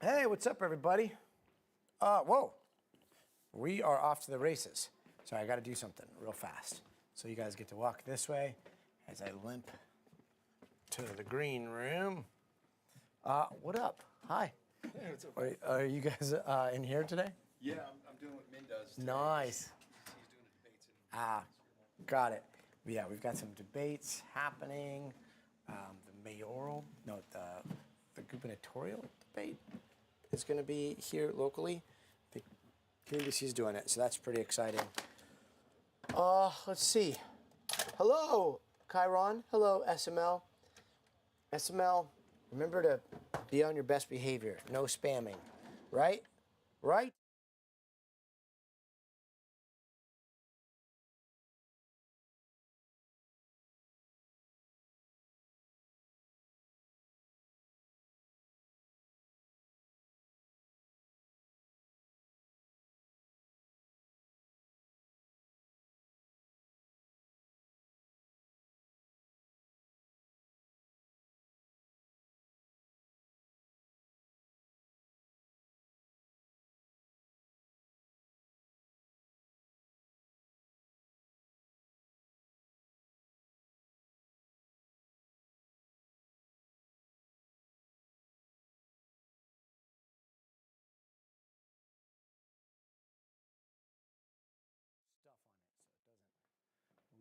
Hey, what's up, everybody? Whoa. We are off to the races. Sorry, I got to do something real fast. So you guys get to walk this way as I limp to the green room. What up? Hi. Hey, what's up? Are you guys in here today? Yeah, I'm doing what Min does today. Nice. He's doing the debates. Got it. Yeah, we've got some debates happening. The gubernatorial debate is going to be here locally. I think NBC's doing it, so that's pretty exciting. Let's see. Hello, Chiron. Hello, SML. SML, remember to be on your best behavior. No spamming. Right? Right?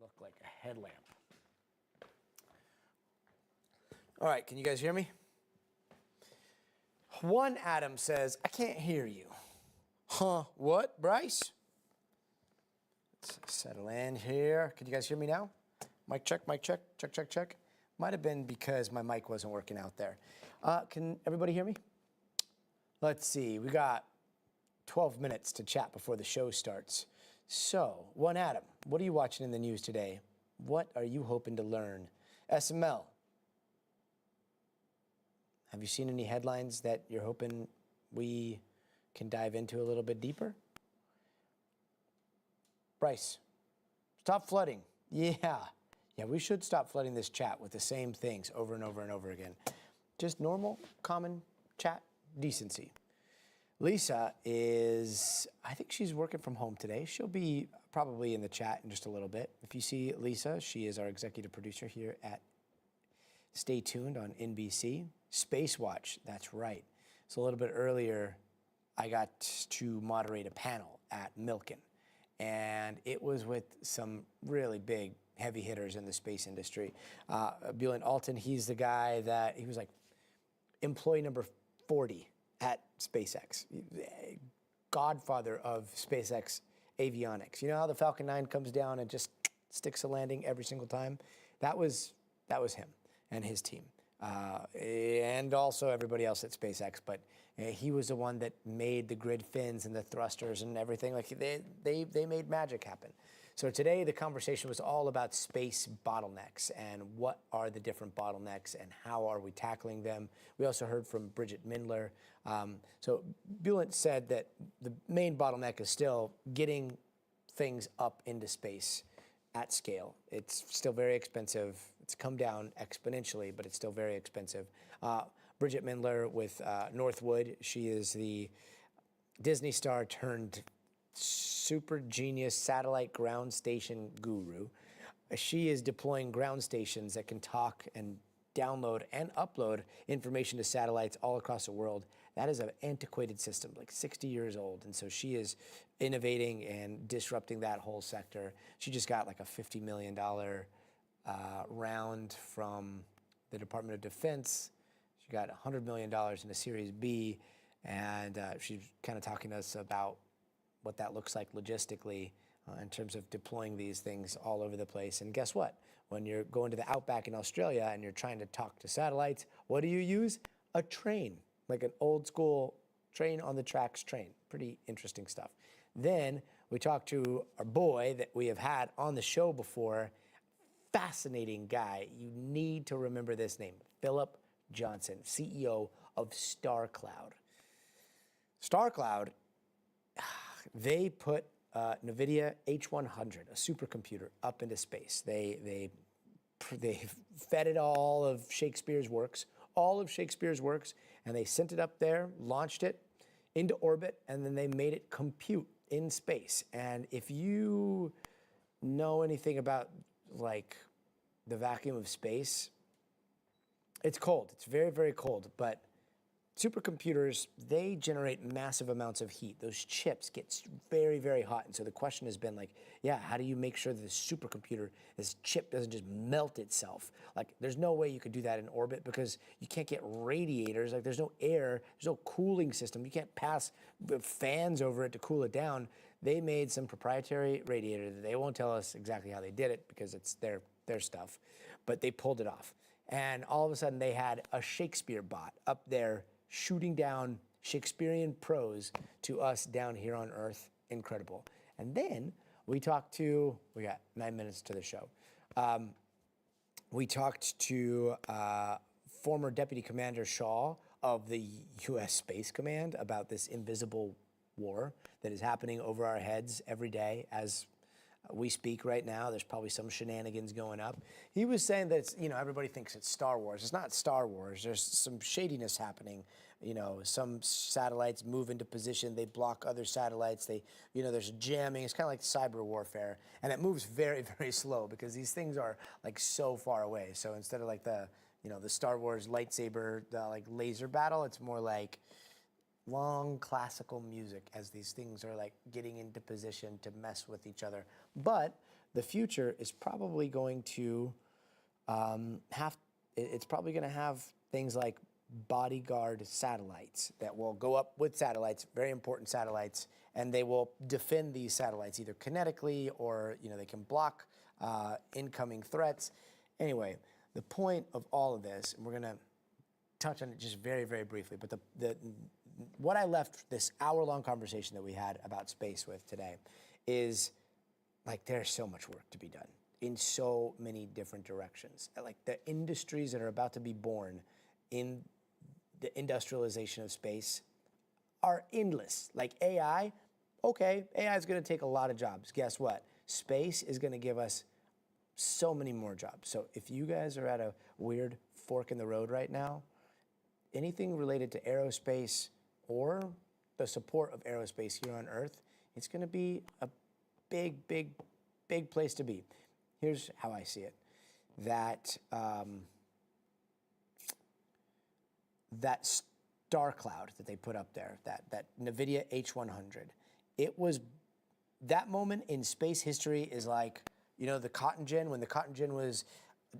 Look like a headlamp. All right, can you guys hear me? One Adam says, I can't hear you. Huh, what, Bryce? Let's settle in here. Can you guys hear me now? Mic check, check, check, check. Might have been because my mic wasn't working out there. Can everybody hear me? Let's see, we got 12 minutes to chat before the show starts. So, one Adam, what are you watching in the news today? What are you hoping to learn? SML, have you seen any headlines that you're hoping we can dive into a little bit deeper? Bryce, stop flooding. Yeah, we should stop flooding this chat with the same things over and over and over again. Just normal, common chat decency. Lisa is, I think she's working from home today. She'll be probably in the chat in just a little bit. If you see Lisa, she is our executive producer here at Stay Tuned on NBC. Space Watch, that's right. So a little bit earlier, I got to moderate a panel at Milken. And it was with some really big heavy hitters in the space industry. Bulent Alton, he's the guy that, he was like employee number 40 at SpaceX, godfather of SpaceX avionics. You know how the Falcon 9 comes down and just sticks a landing every single time? That was him and his team, and also everybody else at SpaceX. But he was the one that made the grid fins and the thrusters and everything. Like they made magic happen. So today the conversation was all about space bottlenecks and what are the different bottlenecks and how are we tackling them. We also heard from Bridget Mindler. So Bulent said that the main bottleneck is still getting things up into space at scale. It's still very expensive. It's come down exponentially, but it's still very expensive. Bridget Mindler with Northwood, she is the Disney star turned super genius satellite ground station guru. She is deploying ground stations that can talk and download and upload information to satellites all across the world. That is an antiquated system, like 60 years old. And so she is innovating and disrupting that whole sector. She just got like a $50 million round from the Department of Defense. She got $100 million in a Series B. And she's kind of talking to us about what that looks like logistically in terms of deploying these things all over the place. And guess what? When you're going to the outback in Australia and you're trying to talk to satellites, what do you use? A train, like an old school train on the tracks train. Pretty interesting stuff. Then we talked to our boy that we have had on the show before. Fascinating guy. You need to remember this name, Philip Johnson, CEO of StarCloud. StarCloud, they put NVIDIA H100, a supercomputer, up into space. They they fed it all of Shakespeare's works, and they sent it up there, launched it into orbit, and then they made it compute in space. And if you know anything about like the vacuum of space, it's cold. It's very, very cold. But supercomputers, they generate massive amounts of heat. Those chips get very, very hot. And so the question has been like, yeah, how do you make sure that the supercomputer, this chip doesn't just melt itself? Like, there's no way you could do that in orbit because you can't get radiators. Like, there's no air, there's no cooling system. You can't pass fans over it to cool it down. They made some proprietary radiator that they won't tell us exactly how they did it because it's their stuff, but they pulled it off. And all of a sudden they had a Shakespeare bot up there shooting down Shakespearean prose to us down here on Earth. Incredible. And then we got 9 minutes to the show. We talked to former Deputy Commander Shaw of the U.S. Space Command about this invisible war that is happening over our heads every day as we speak right now. There's probably some shenanigans going up. He was saying that it's, everybody thinks it's Star Wars. It's not Star Wars. There's some shadiness happening. Some satellites move into position. They block other satellites. There's jamming. It's kind of like cyber warfare. And it moves very, very slow because these things are like so far away. So instead of like the Star Wars lightsaber, like laser battle, it's more like long classical music as these things are like getting into position to mess with each other. But the future is probably going to it's probably going to have things like bodyguard satellites that will go up with satellites, very important satellites, and they will defend these satellites either kinetically or they can block incoming threats. Anyway, the point of all of this, and we're going to touch on it just very, very briefly, but what I left this hour-long conversation that we had about space with today is like there's so much work to be done in so many different directions. Like the industries that are about to be born in the industrialization of space are endless. Like AI, okay, AI is going to take a lot of jobs. Guess what? Space is going to give us so many more jobs. So if you guys are at a weird fork in the road right now, anything related to aerospace or the support of aerospace here on Earth, it's going to be a big, big, big place to be. Here's how I see it. That star cloud that they put up there, that NVIDIA H100, it was, that moment in space history is like, the cotton gin, when the cotton gin was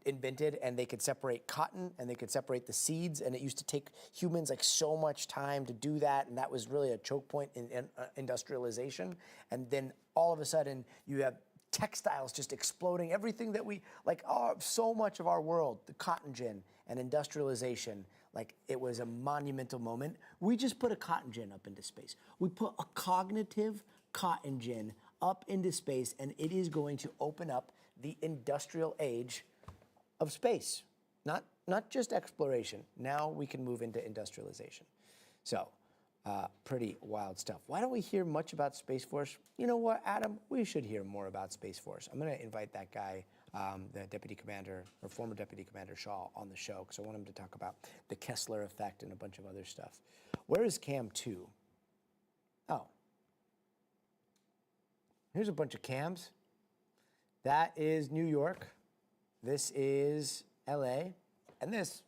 invented and they could separate cotton and they could separate the seeds, and it used to take humans like so much time to do that, and that was really a choke point in industrialization. And then all of a sudden you have textiles just exploding, everything that we like, so much of our world, the cotton gin and industrialization, like it was a monumental moment. We just put a cotton gin up into space. We put a cognitive cotton gin up into space, and it is going to open up the industrial age of space, not just exploration. Now we can move into industrialization. So pretty wild stuff. Why don't we hear much about Space Force? You know what, Adam? We should hear more about Space Force. I'm going to invite that guy, the Deputy Commander, or former Deputy Commander Shaw, on the show because I want him to talk about the Kessler effect and a bunch of other stuff. Where is Cam 2? Oh. Here's a bunch of cams. That is New York. This is LA, and this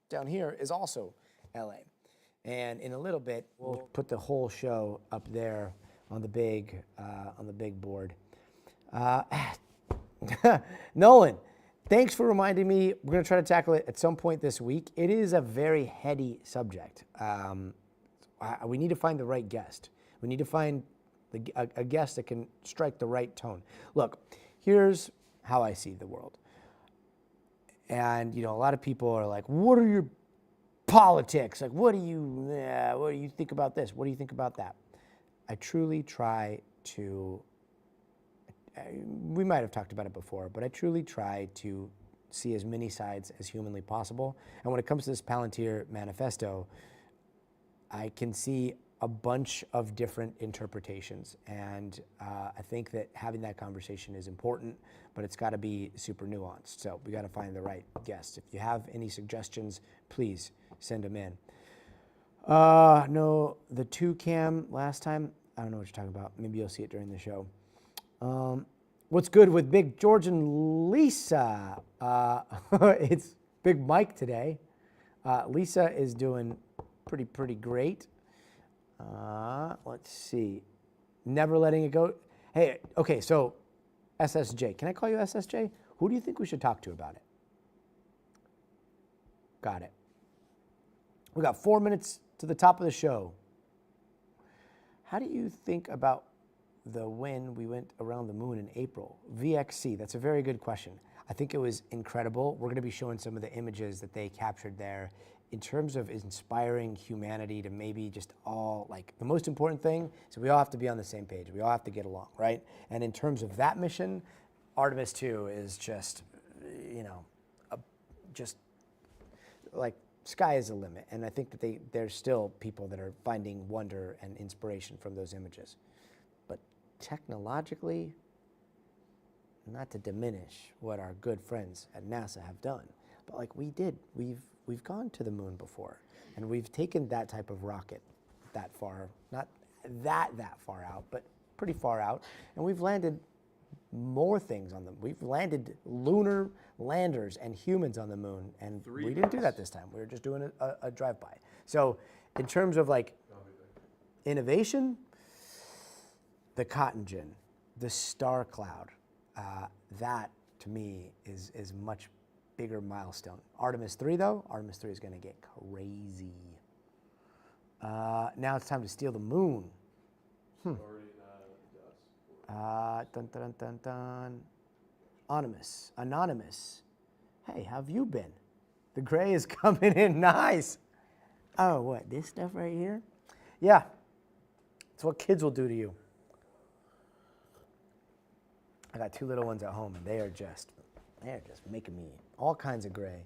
down here is also LA. And in a little bit, we'll put the whole show up there on the big board. Nolan, thanks for reminding me. We're going to try to tackle it at some point this week. It is a very heady subject. We need to find the right guest. We need to find a guest that can strike the right tone. Look, here's how I see the world. And a lot of people are like, "What are your politics? Like, what do you think about this? What do you think about that?" I truly try to. We might have talked about it before, but I truly try to see as many sides as humanly possible. And when it comes to this Palantir manifesto, I can see a bunch of different interpretations, and I think that having that conversation is important, but it's got to be super nuanced. So we got to find the right guest. If you have any suggestions, please send them in. No, the 2-cam last time, I don't know what you're talking about. Maybe you'll see it during the show. What's good with Big George and Lisa? It's Big Mike today. Lisa is doing pretty great. Let's see. Never letting it go. Hey, okay, so SSJ. Can I call you SSJ? Who do you think we should talk to about it? Got it. We got 4 minutes to the top of the show. How do you think about when we went around the moon in April? VXC, that's a very good question. I think it was incredible. We're going to be showing some of the images that they captured there in terms of inspiring humanity to maybe just all, like, the most important thing is we all have to be on the same page. We all have to get along, right? And in terms of that mission, Artemis 2 is just, just like sky is the limit. And I think that there's still people that are finding wonder and inspiration from those images. But technologically, not to diminish what our good friends at NASA have done, but like we've gone to the moon before, and we've taken that type of rocket that far, not that far out, but pretty far out, and we've landed more things on them. We've landed lunar landers and humans on the moon, and we didn't do that this time. We were just doing a drive-by. So in terms of like innovation, the Cotton Gin, the Star Cloud, that to me is much bigger milestone. Artemis 3 though, Artemis 3 is going to get crazy. Now it's time to steal the moon. Dun, dun, dun, dun. Anonymous. Hey, how have you been? The gray is coming in nice. Oh, what, this stuff right here? Yeah, it's what kids will do to you. I got 2 little ones at home, and they're just making me all kinds of gray.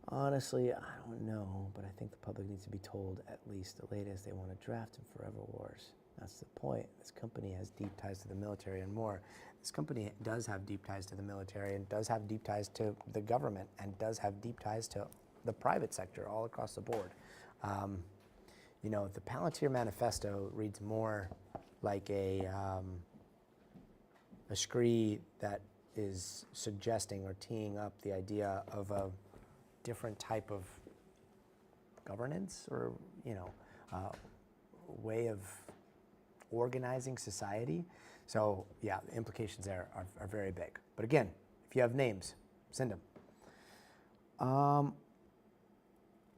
Honestly, I don't know, but I think the public needs to be told at least the latest they want to draft in Forever Wars. That's the point. This company has deep ties to the military and more. This company does have deep ties to the military and does have deep ties to the government and does have deep ties to the private sector all across the board. The Palantir Manifesto reads more like a scree that is suggesting or teeing up the idea of a different type of governance or, way of organizing society. So yeah, the implications there are very big. But again, if you have names, send them.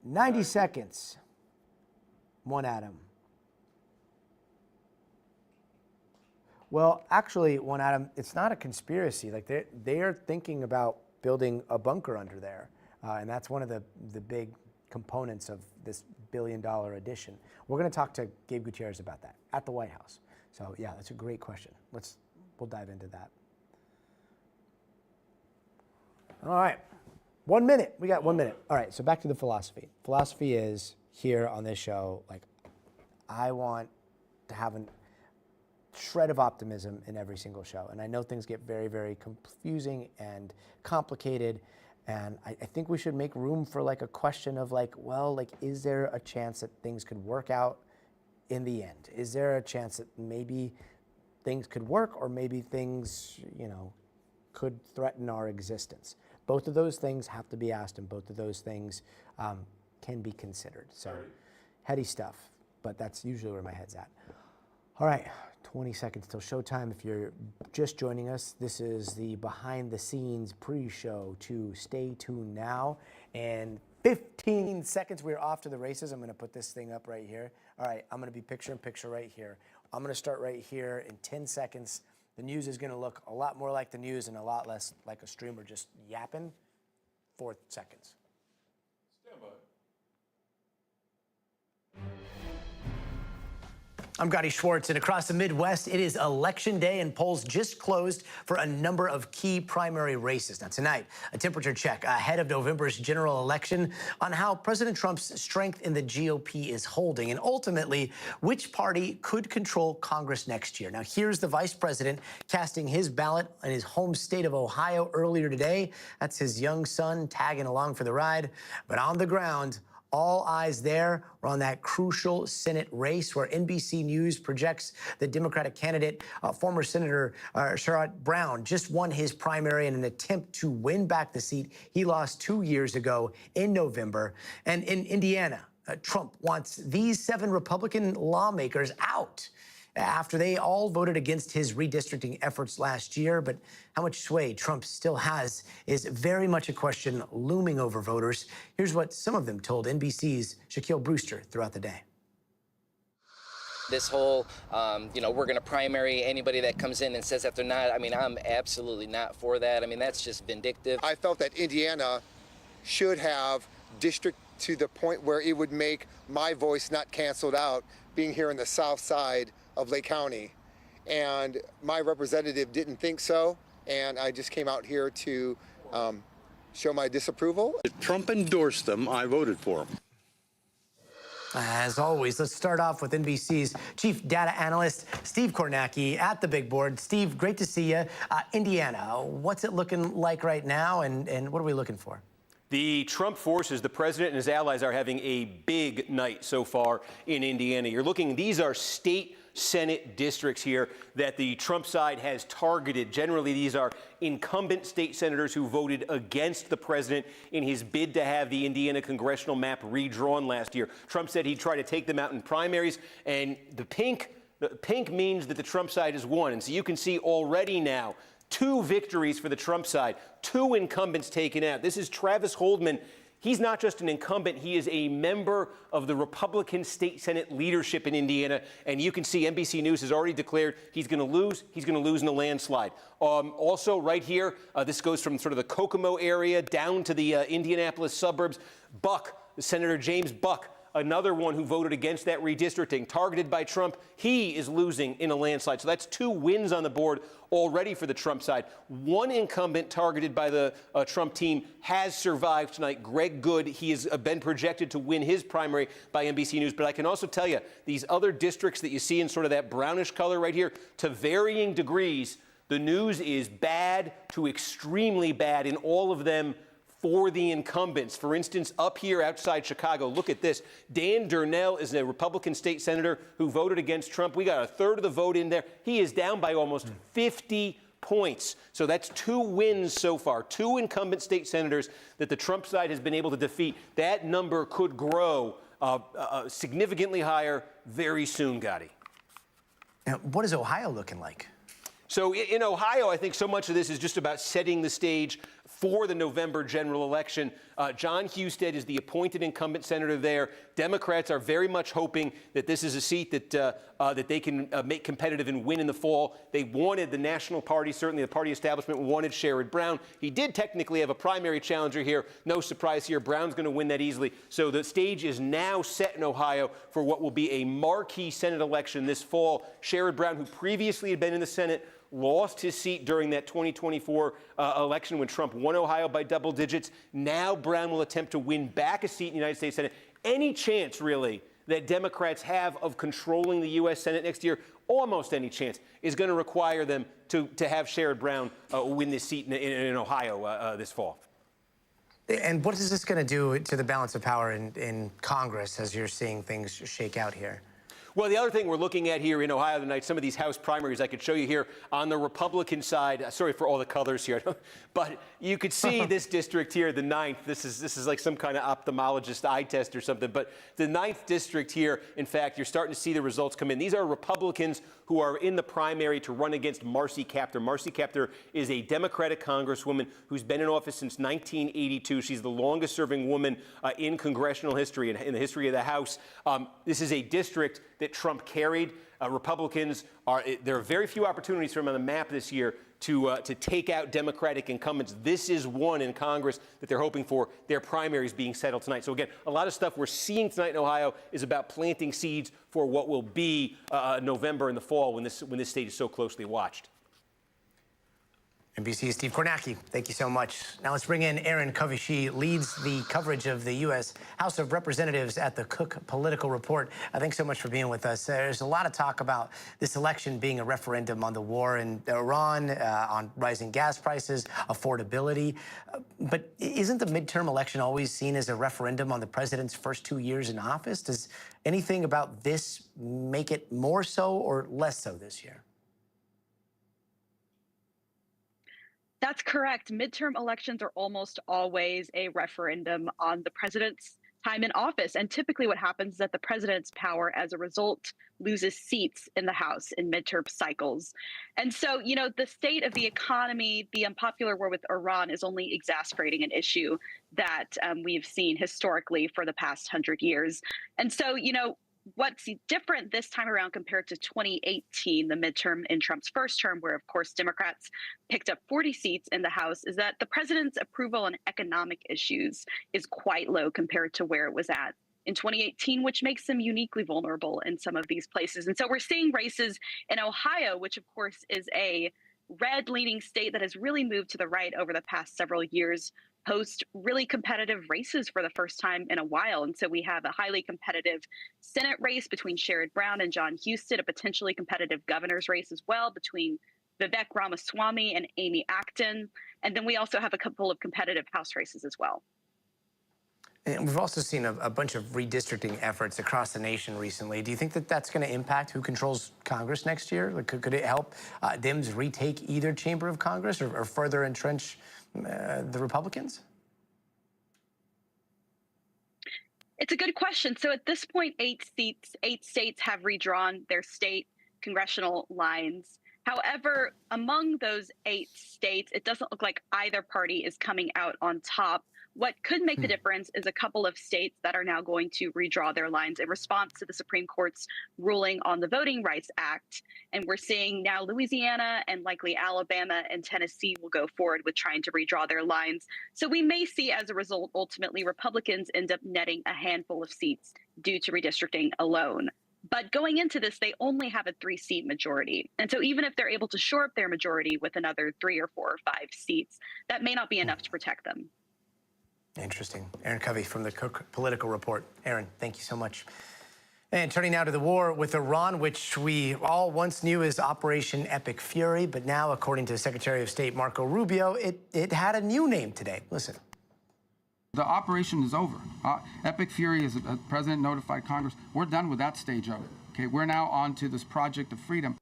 90 seconds. One atom. Well, actually, one atom, it's not a conspiracy. Like they are thinking about building a bunker under there. And that's one of the big components of this billion-dollar addition. We're going to talk to Gabe Gutierrez about that at the White House. So yeah, that's a great question. We'll dive into that. All right, 1 minute. We got 1 minute. All right, so back to the philosophy. Philosophy is here on this show, like I want to have a shred of optimism in every single show. And I know things get very, very confusing and complicated. And I think we should make room for like a question of like, well, like, is there a chance that things could work out in the end? Is there a chance that maybe things could work or maybe things, could threaten our existence? Both of those things have to be asked and both of those things can be considered. So heady stuff, but that's usually where my head's at. All right, 20 seconds till showtime. If you're just joining us, this is the behind the scenes pre-show to Stay Tuned Now. And 15 seconds, we're off to the races. I'm gonna put this thing up right here. All right, I'm gonna be picture in picture right here. I'm gonna start right here in 10 seconds. The news is gonna look a lot more like the news and a lot less like a streamer just yapping. 4 seconds. Stand by. I'm Gotti Schwartz, and across the Midwest, it is Election Day, and polls just closed for a number of key primary races. Now, tonight, a temperature check ahead of November's general election on how President Trump's strength in the GOP is holding, and ultimately, which party could control Congress next year. Now, here's the vice president casting his ballot in his home state of Ohio earlier today. That's his young son tagging along for the ride. But on the ground, all eyes there are on that crucial Senate race where NBC News projects the Democratic candidate, former Senator Sherrod Brown, just won his primary in an attempt to win back the seat he lost 2 years ago in November. And in Indiana, Trump wants these 7 Republican lawmakers out after they all voted against his redistricting efforts last year. But how much sway Trump still has is very much a question looming over voters. Here's what some of them told NBC's Shaquille Brewster throughout the day. This whole, we're going to primary anybody that comes in and says that they're not. I mean, I'm absolutely not for that. I mean, that's just vindictive. I felt that Indiana should have district to the point where it would make my voice not canceled out, being here in the south side of Lake County. And my representative didn't think so, and I just came out here to show my disapproval. If Trump endorsed them, I voted for him. As always, let's start off with NBC's chief data analyst, Steve Kornacki, at the big board. Steve, great to see you. Indiana, what's it looking like right now, and what are we looking for? The Trump forces, the president and his allies, are having a big night so far in Indiana. You're looking, these are state Senate districts here that the Trump side has targeted. Generally, these are incumbent state senators who voted against the president in his bid to have the Indiana congressional map redrawn last year. Trump said he'd try to take them out in primaries, and the pink means that the Trump side has won. And so you can see already now 2 victories for the Trump side, 2 incumbents taken out. This is Travis Holdman. He's not just an incumbent, he is a member of the Republican State Senate leadership in Indiana. And you can see NBC News has already declared he's going to lose. He's going to lose in a landslide. Also, right here, this goes from sort of the Kokomo area down to the Indianapolis suburbs. Senator James Buck, another one who voted against that redistricting, targeted by Trump, he is losing in a landslide. So that's 2 wins on the board already for the Trump side. 1 incumbent targeted by the Trump team has survived tonight, Greg Good. He has been projected to win his primary by NBC News. But I can also tell you, these other districts that you see in sort of that brownish color right here, to varying degrees, the news is bad to extremely bad in all of them for the incumbents. For instance, up here outside Chicago, look at this. Dan Durnell is a Republican state senator who voted against Trump. We got a third of the vote in there. He is down by almost 50 points. So that's 2 wins so far, 2 incumbent state senators that the Trump side has been able to defeat. That number could grow significantly higher very soon, Gotti. Now, what is Ohio looking like? So in Ohio, I think so much of this is just about setting the stage for the November general election. John Husted is the appointed incumbent senator there. Democrats are very much hoping that this is a seat that they can make competitive and win in the fall. They wanted the national party, certainly the party establishment wanted Sherrod Brown. He did technically have a primary challenger here. No surprise here. Brown's going to win that easily. So the stage is now set in Ohio for what will be a marquee Senate election this fall. Sherrod Brown, who previously had been in the Senate, lost his seat during that 2024 election when Trump won Ohio by double digits. Now Brown will attempt to win back a seat in the United States Senate. Any chance, really, that Democrats have of controlling the U.S. Senate next year, almost any chance, is going to require them to have Sherrod Brown win this seat in Ohio this fall. And what is this going to do to the balance of power in Congress as you're seeing things shake out here? Well, the other thing we're looking at here in Ohio tonight, some of these House primaries I could show you here on the Republican side. Sorry for all the colors here, but you could see this district here, the 9th. This is like some kind of ophthalmologist eye test or something. But the 9th district here, in fact, you're starting to see the results come in. These are Republicans who are in the primary to run against Marcy Kaptur. Marcy Kaptur is a Democratic congresswoman who's been in office since 1982. She's the longest-serving woman in congressional history, in the history of the House. This is a district that Trump carried. Republicans there are very few opportunities for him on the map this year to take out Democratic incumbents. This is one in Congress that they're hoping for, their primaries being settled tonight. So again, a lot of stuff we're seeing tonight in Ohio is about planting seeds for what will be November in the fall when this state is so closely watched. NBC's Steve Kornacki, thank you so much. Now let's bring in Aaron Covey. She leads the coverage of the U.S. House of Representatives at the Cook Political Report. Thanks so much for being with us. There's a lot of talk about this election being a referendum on the war in Iran, on rising gas prices, affordability. But isn't the midterm election always seen as a referendum on the president's first 2 years in office? Does anything about this make it more so or less so this year? That's correct. Midterm elections are almost always a referendum on the president's time in office. And typically what happens is that the president's power, as a result, loses seats in the House in midterm cycles. And so, the state of the economy, the unpopular war with Iran is only exacerbating an issue that we've seen historically for the past 100 years. And so, what's different this time around compared to 2018, the midterm in Trump's first term, where, of course, Democrats picked up 40 seats in the House, is that the president's approval on economic issues is quite low compared to where it was at in 2018, which makes them uniquely vulnerable in some of these places. And so we're seeing races in Ohio, which, of course, is a red-leaning state that has really moved to the right over the past several years, host really competitive races for the first time in a while. And so we have a highly competitive Senate race between Sherrod Brown and John Husted, a potentially competitive governor's race as well between Vivek Ramaswamy and Amy Acton. And then we also have a couple of competitive House races as well. And we've also seen a bunch of redistricting efforts across the nation recently. Do you think that that's going to impact who controls Congress next year? Like, could it help Dems retake either chamber of Congress or further entrench the Republicans? It's a good question. So at this point, 8 states have redrawn their state congressional lines. However, among those 8 states, it doesn't look like either party is coming out on top. What could make the difference is a couple of states that are now going to redraw their lines in response to the Supreme Court's ruling on the Voting Rights Act. And we're seeing now Louisiana and likely Alabama and Tennessee will go forward with trying to redraw their lines. So we may see, as a result, ultimately Republicans end up netting a handful of seats due to redistricting alone. But going into this, they only have a 3-seat majority. And so even if they're able to shore up their majority with another 3 or 4 or 5 seats, that may not be enough to protect them. Interesting. Aaron Covey from the Cook Political Report. Aaron, thank you so much. And turning now to the war with Iran, which we all once knew as Operation Epic Fury, but now, according to Secretary of State Marco Rubio, it had a new name today. Listen. The operation is over. Epic Fury, as the president notified Congress, we're done with that stage of it. Okay, we're now on to this Project of Freedom.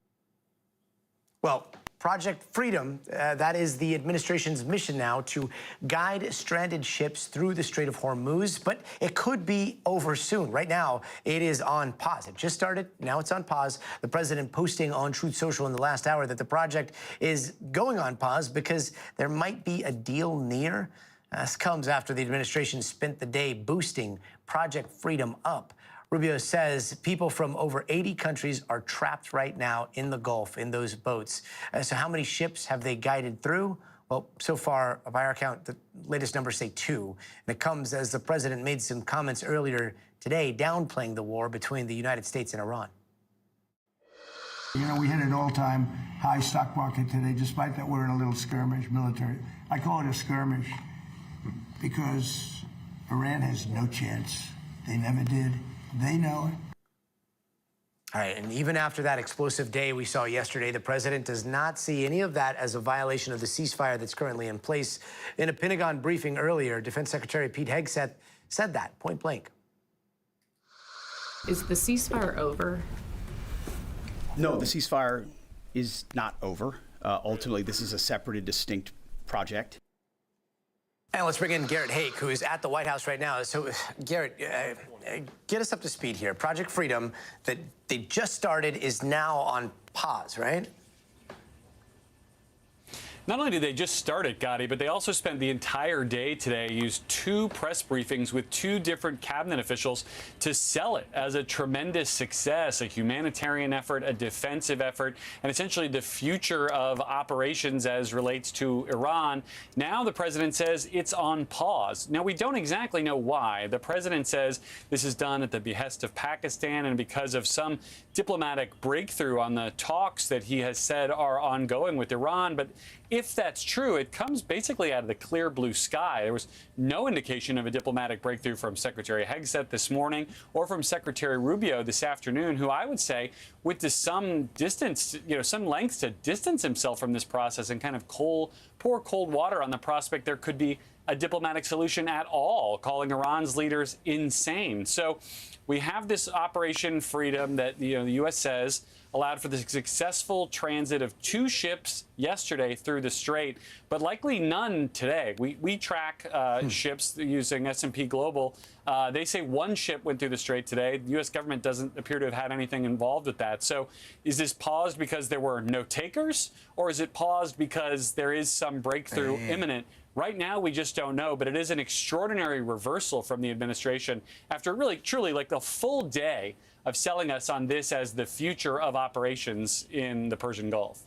Well, Project Freedom, that is the administration's mission now to guide stranded ships through the Strait of Hormuz, but it could be over soon. Right now, it is on pause. It just started, now it's on pause. The president posting on Truth Social in the last hour that the project is going on pause because there might be a deal near. This comes after the administration spent the day boosting Project Freedom up. Rubio says people from over 80 countries are trapped right now in the Gulf in those boats. So how many ships have they guided through? Well, so far, by our count, the latest numbers say 2. And it comes as the president made some comments earlier today downplaying the war between the United States and Iran. You know, we hit an all-time high stock market today, despite that we're in a little skirmish, military. I call it a skirmish because Iran has no chance. They never did. They know it. All right, and even after that explosive day we saw yesterday, the president does not see any of that as a violation of the ceasefire that's currently in place. In a Pentagon briefing earlier, Defense Secretary Pete Hegseth said that point blank. Is the ceasefire over? No, the ceasefire is not over. Ultimately, this is a separate and distinct project. And let's bring in Garrett Hake, who is at the White House right now. So, Garrett, get us up to speed here. Project Freedom, that they just started, is now on pause, right? Not only did they just start it, Gotti, but they also spent the entire day today, used 2 press briefings with 2 different cabinet officials to sell it as a tremendous success, a humanitarian effort, a defensive effort, and essentially the future of operations as relates to Iran. Now the president says it's on pause. Now, we don't exactly know why. The president says this is done at the behest of Pakistan and because of some diplomatic breakthrough on the talks that he has said are ongoing with Iran. But if that's true, it comes basically out of the clear blue sky. There was no indication of a diplomatic breakthrough from Secretary Hegseth this morning or from Secretary Rubio this afternoon, who I would say went to some distance, some lengths to distance himself from this process and kind of pour cold water on the prospect there could be a diplomatic solution at all, calling Iran's leaders insane. So we have this Operation Freedom that the U.S. says allowed for the successful transit of 2 ships yesterday through the strait, but likely none today. We track ships using S&P Global. They say 1 ship went through the strait today. The U.S. government doesn't appear to have had anything involved with that. So is this paused because there were no takers, or is it paused because there is some breakthrough imminent? Right now, we just don't know, but it is an extraordinary reversal from the administration after really, truly, like the full day of selling us on this as the future of operations in the Persian Gulf.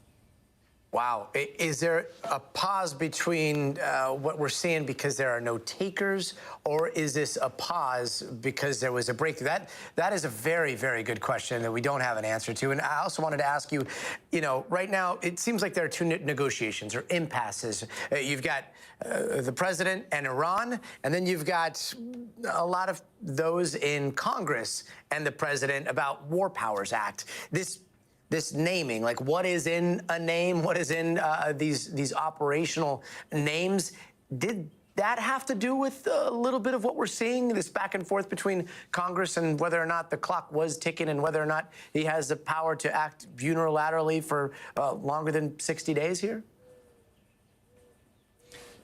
Wow. Is there a pause between what we're seeing because there are no takers, or is this a pause because there was a breakthrough? That is a very, very good question that we don't have an answer to. And I also wanted to ask you, right now, it seems like there are 2 negotiations or impasses. You've got the president and Iran, and then you've got a lot of those in Congress and the president about War Powers Act. This naming, like what is in a name, what is in these operational names, did that have to do with a little bit of what we're seeing, this back and forth between Congress and whether or not the clock was ticking and whether or not he has the power to act unilaterally for longer than 60 days here?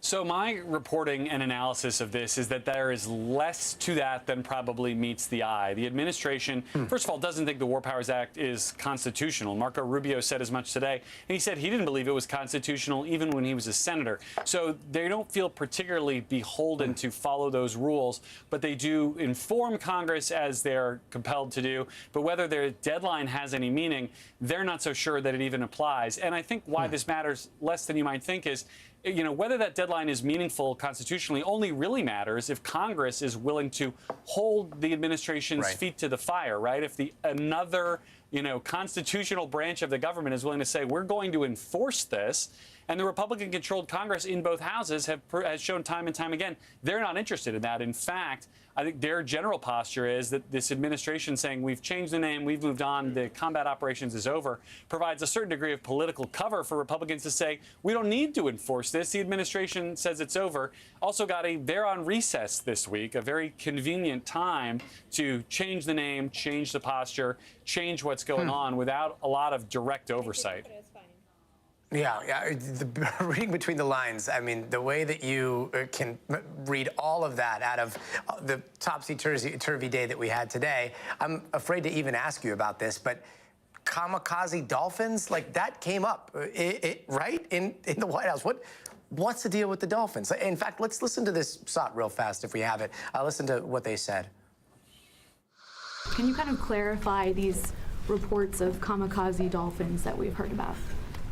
So my reporting and analysis of this is that there is less to that than probably meets the eye. The administration, first of all, doesn't think the War Powers Act is constitutional. Marco Rubio said as much today, and he said he didn't believe it was constitutional even when he was a senator. So they don't feel particularly beholden to follow those rules, but they do inform Congress as they're compelled to do. But whether their deadline has any meaning, they're not so sure that it even applies. And I think why this matters less than you might think is, whether that deadline is meaningful constitutionally only really matters if Congress is willing to hold the administration's feet to the fire, right? If another constitutional branch of the government is willing to say, we're going to enforce this, and the Republican-controlled Congress in both houses has shown time and time again, they're not interested in that. In fact, I think their general posture is that this administration saying we've changed the name, we've moved on, the combat operations is over, provides a certain degree of political cover for Republicans to say we don't need to enforce this. The administration says it's over. Also, they're on recess this week, a very convenient time to change the name, change the posture, change what's going on without a lot of direct oversight. Yeah, reading between the lines, I mean, the way that you can read all of that out of the topsy-turvy day that we had today, I'm afraid to even ask you about this, but kamikaze dolphins, like that came up, right, in the White House. What's the deal with the dolphins? In fact, let's listen to this shot real fast if we have it. Listen to what they said. Can you kind of clarify these reports of kamikaze dolphins that we've heard about?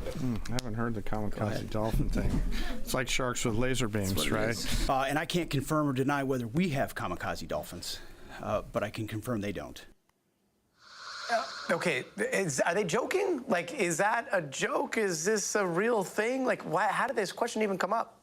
I haven't heard the kamikaze dolphin thing. It's like sharks with laser beams, right? And I can't confirm or deny whether we have kamikaze dolphins, but I can confirm they don't. Okay, are they joking? Like, is that a joke? Is this a real thing? Like, how did this question even come up?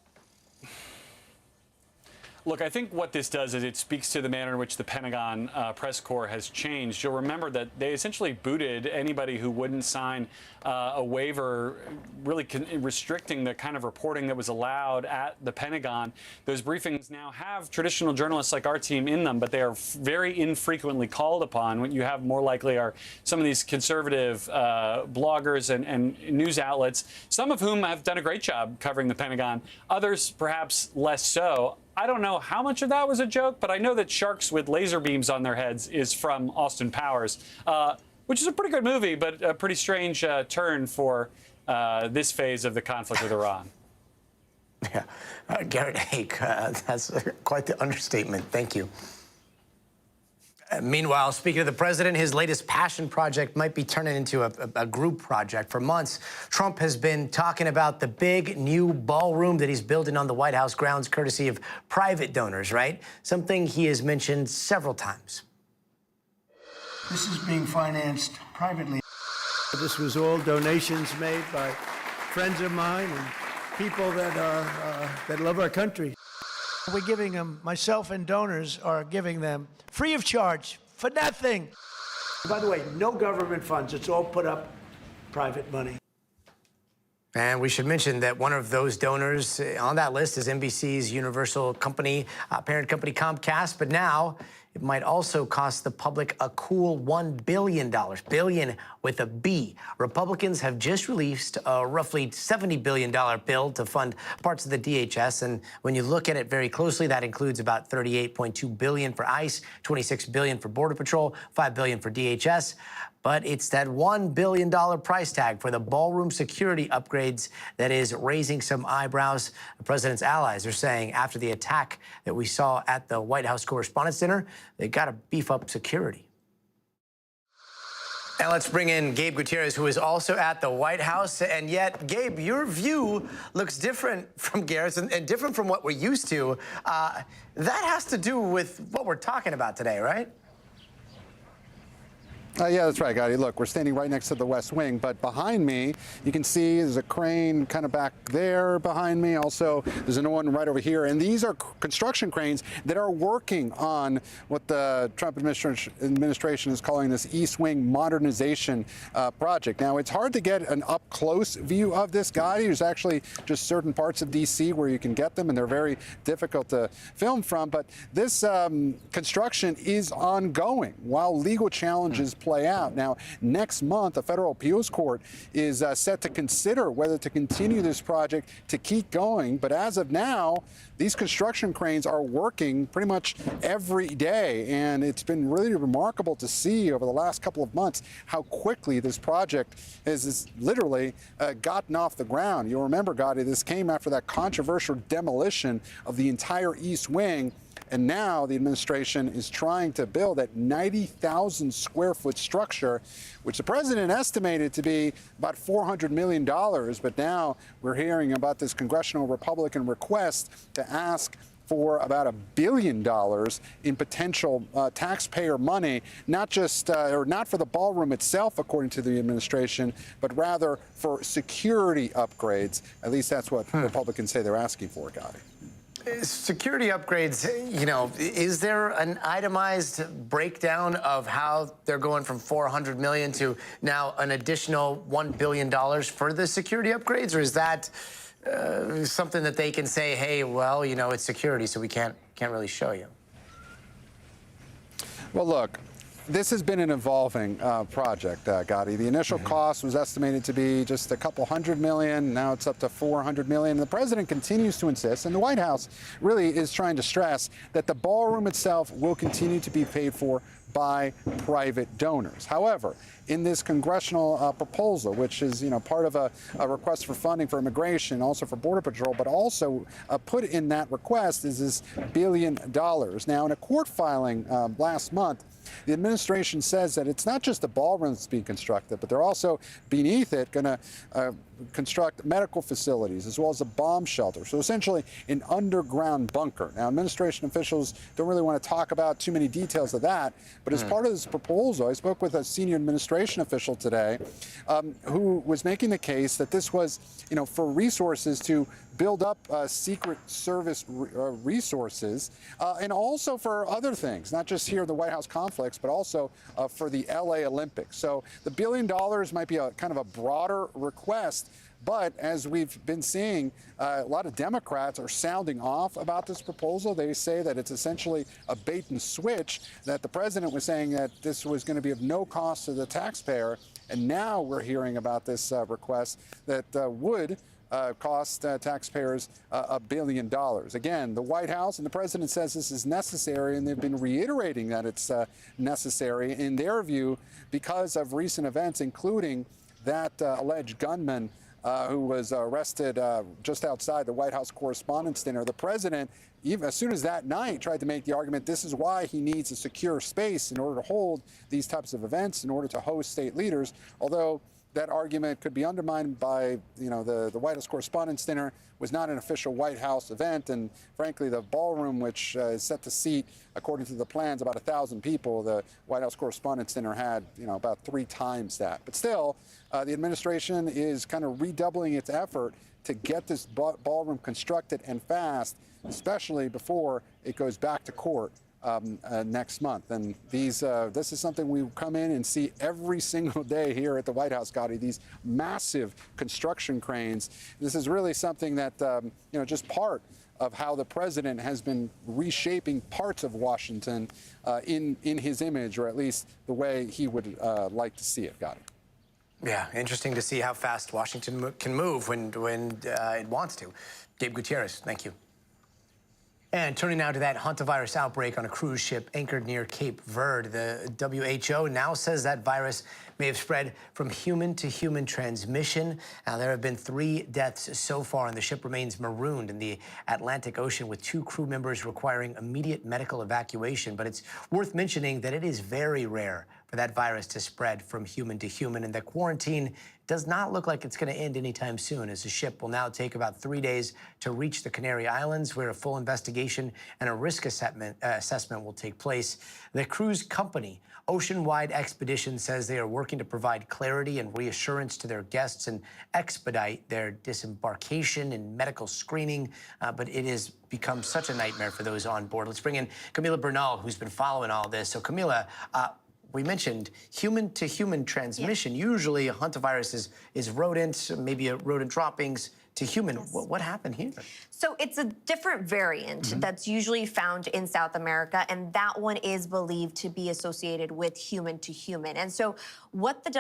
Look, I think what this does is it speaks to the manner in which the Pentagon press corps has changed. You'll remember that they essentially booted anybody who wouldn't sign a waiver really restricting the kind of reporting that was allowed at the Pentagon. Those briefings now have traditional journalists like our team in them, but they are very infrequently called upon. What you have more likely are some of these conservative bloggers and news outlets, some of whom have done a great job covering the Pentagon, others perhaps less so. I don't know how much of that was a joke, but I know that Sharks with Laser Beams on their heads is from Austin Powers, which is a pretty good movie, but a pretty strange turn for this phase of the conflict with Iran. Yeah, Garrett Hake, that's quite the understatement. Thank you. Meanwhile, speaking of the president, his latest passion project might be turning into a group project. For months, Trump has been talking about the big new ballroom that he's building on the White House grounds, courtesy of private donors, right? Something he has mentioned several times. This is being financed privately. This was all donations made by friends of mine and people that love our country. We're giving them, myself and donors are giving them free of charge for nothing. By the way, no government funds. It's all put up private money. And we should mention that one of those donors on that list is NBC's Universal company, parent company Comcast. But now it might also cost the public a cool $1 billion, billion with a B. Republicans have just released a roughly $70 billion bill to fund parts of the DHS. And when you look at it very closely, that includes about $38.2 billion for ICE, $26 billion for Border Patrol, $5 billion for DHS. But it's that $1 billion price tag for the ballroom security upgrades that is raising some eyebrows. The president's allies are saying after the attack that we saw at the White House Correspondents' Dinner, they got to beef up security. And let's bring in Gabe Gutierrez, who is also at the White House. And yet, Gabe, your view looks different from Garrett's and different from what we're used to. That has to do with what we're talking about today, right? Yeah, that's right, Gotti. Look, we're standing right next to the West Wing, but behind me, you can see there's a crane kind of back there behind me. Also, there's another one right over here. And these are construction cranes that are working on what the Trump administration is calling this East Wing modernization project. Now, it's hard to get an up-close view of this, Gotti. There's actually just certain parts of D.C. where you can get them, and they're very difficult to film from. But this construction is ongoing while legal challenges play out. Now, next month, a federal appeals court is set to consider whether to continue this project to keep going. But as of now, these construction cranes are working pretty much every day. And it's been really remarkable to see over the last couple of months how quickly this project has literally gotten off the ground. You'll remember, Gotti, this came after that controversial demolition of the entire East Wing. And now the administration is trying to build that 90,000 square foot structure, which the president estimated to be about $400 million. But now we're hearing about this congressional Republican request to ask for about $1 billion in potential taxpayer money, not just or not for the ballroom itself, according to the administration, but rather for security upgrades. At least that's what Republicans say they're asking for, Gotti. Security upgrades, you know, is there an itemized breakdown of how they're going from $400 million to now an additional $1 billion for the security upgrades? Or is that something that they can say, hey, well, you know, it's security, so we can't really show you? Well, look, this has been an evolving project, Gotti. The initial cost was estimated to be just a couple $100 million. Now it's up to $400 million. The president continues to insist, and the White House really is trying to stress that the ballroom itself will continue to be paid for by private donors. However, in this congressional proposal, which is, you know, part of a request for funding for immigration, also for Border Patrol, but also put in that request is this $1 billion. Now, in a court filing last month, the administration says that it's not just the ballroom that's being constructed, but they're also, beneath it, going to construct medical facilities as well as a bomb shelter. So essentially an underground bunker. Now, administration officials don't really want to talk about too many details of that, but as part of this proposal, I spoke with a senior administration official today who was making the case that this was, you know, for resources to build up Secret Service resources, and also for other things, not just here in the White House conflicts, but also for the LA Olympics. So the $1 billion might be a kind of a broader request, but as we've been seeing, a lot of Democrats are sounding off about this proposal. They say that it's essentially a bait and switch, that the president was saying that this was going to be of no cost to the taxpayer, and now we're hearing about this request that would cost taxpayers $1 billion. Again, the White House and the president says this is necessary, and they've been reiterating that it's necessary in their view because of recent events, including that alleged gunman who was arrested just outside the White House Correspondents' Dinner. The president, even as soon as that night, tried to make the argument this is why he needs a secure space in order to hold these types of events, in order to host state leaders, although that argument could be undermined by, the White House Correspondents' Dinner was not an official White House event, and frankly, the ballroom, which is set to seat, according to the plans, about 1,000 people, the White House Correspondents' Dinner had, about 3 times that. But still, the administration is kind of redoubling its effort to get this ballroom constructed and fast, especially before it goes back to court next month. And this is something we come in and see every single day here at the White House, Gotti, these massive construction cranes. This is really something that, just part of how the president has been reshaping parts of Washington in his image, or at least the way he would like to see it, Gotti. Yeah, interesting to see how fast Washington can move when it wants to. Gabe Gutierrez, thank you. And turning now to that hantavirus outbreak on a cruise ship anchored near Cape Verde, the WHO now says that virus may have spread from human to human transmission. Now, there have been 3 deaths so far, and the ship remains marooned in the Atlantic Ocean with 2 crew members requiring immediate medical evacuation. But it's worth mentioning that it is very rare for that virus to spread from human to human, and the quarantine does not look like it's going to end anytime soon, as the ship will now take about 3 days to reach the Canary Islands, where a full investigation and a risk assessment will take place. The cruise company, Oceanwide Expedition, says they are working to provide clarity and reassurance to their guests and expedite their disembarkation and medical screening, but it has become such a nightmare for those on board. Let's bring in Camila Bernal, who's been following all this. So, Camila, we mentioned human-to-human transmission. Yeah. Usually, a hantavirus is rodents, maybe a rodent droppings to human. Yes. What happened here? So it's a different variant that's usually found in South America, and that one is believed to be associated with human-to-human. And so what the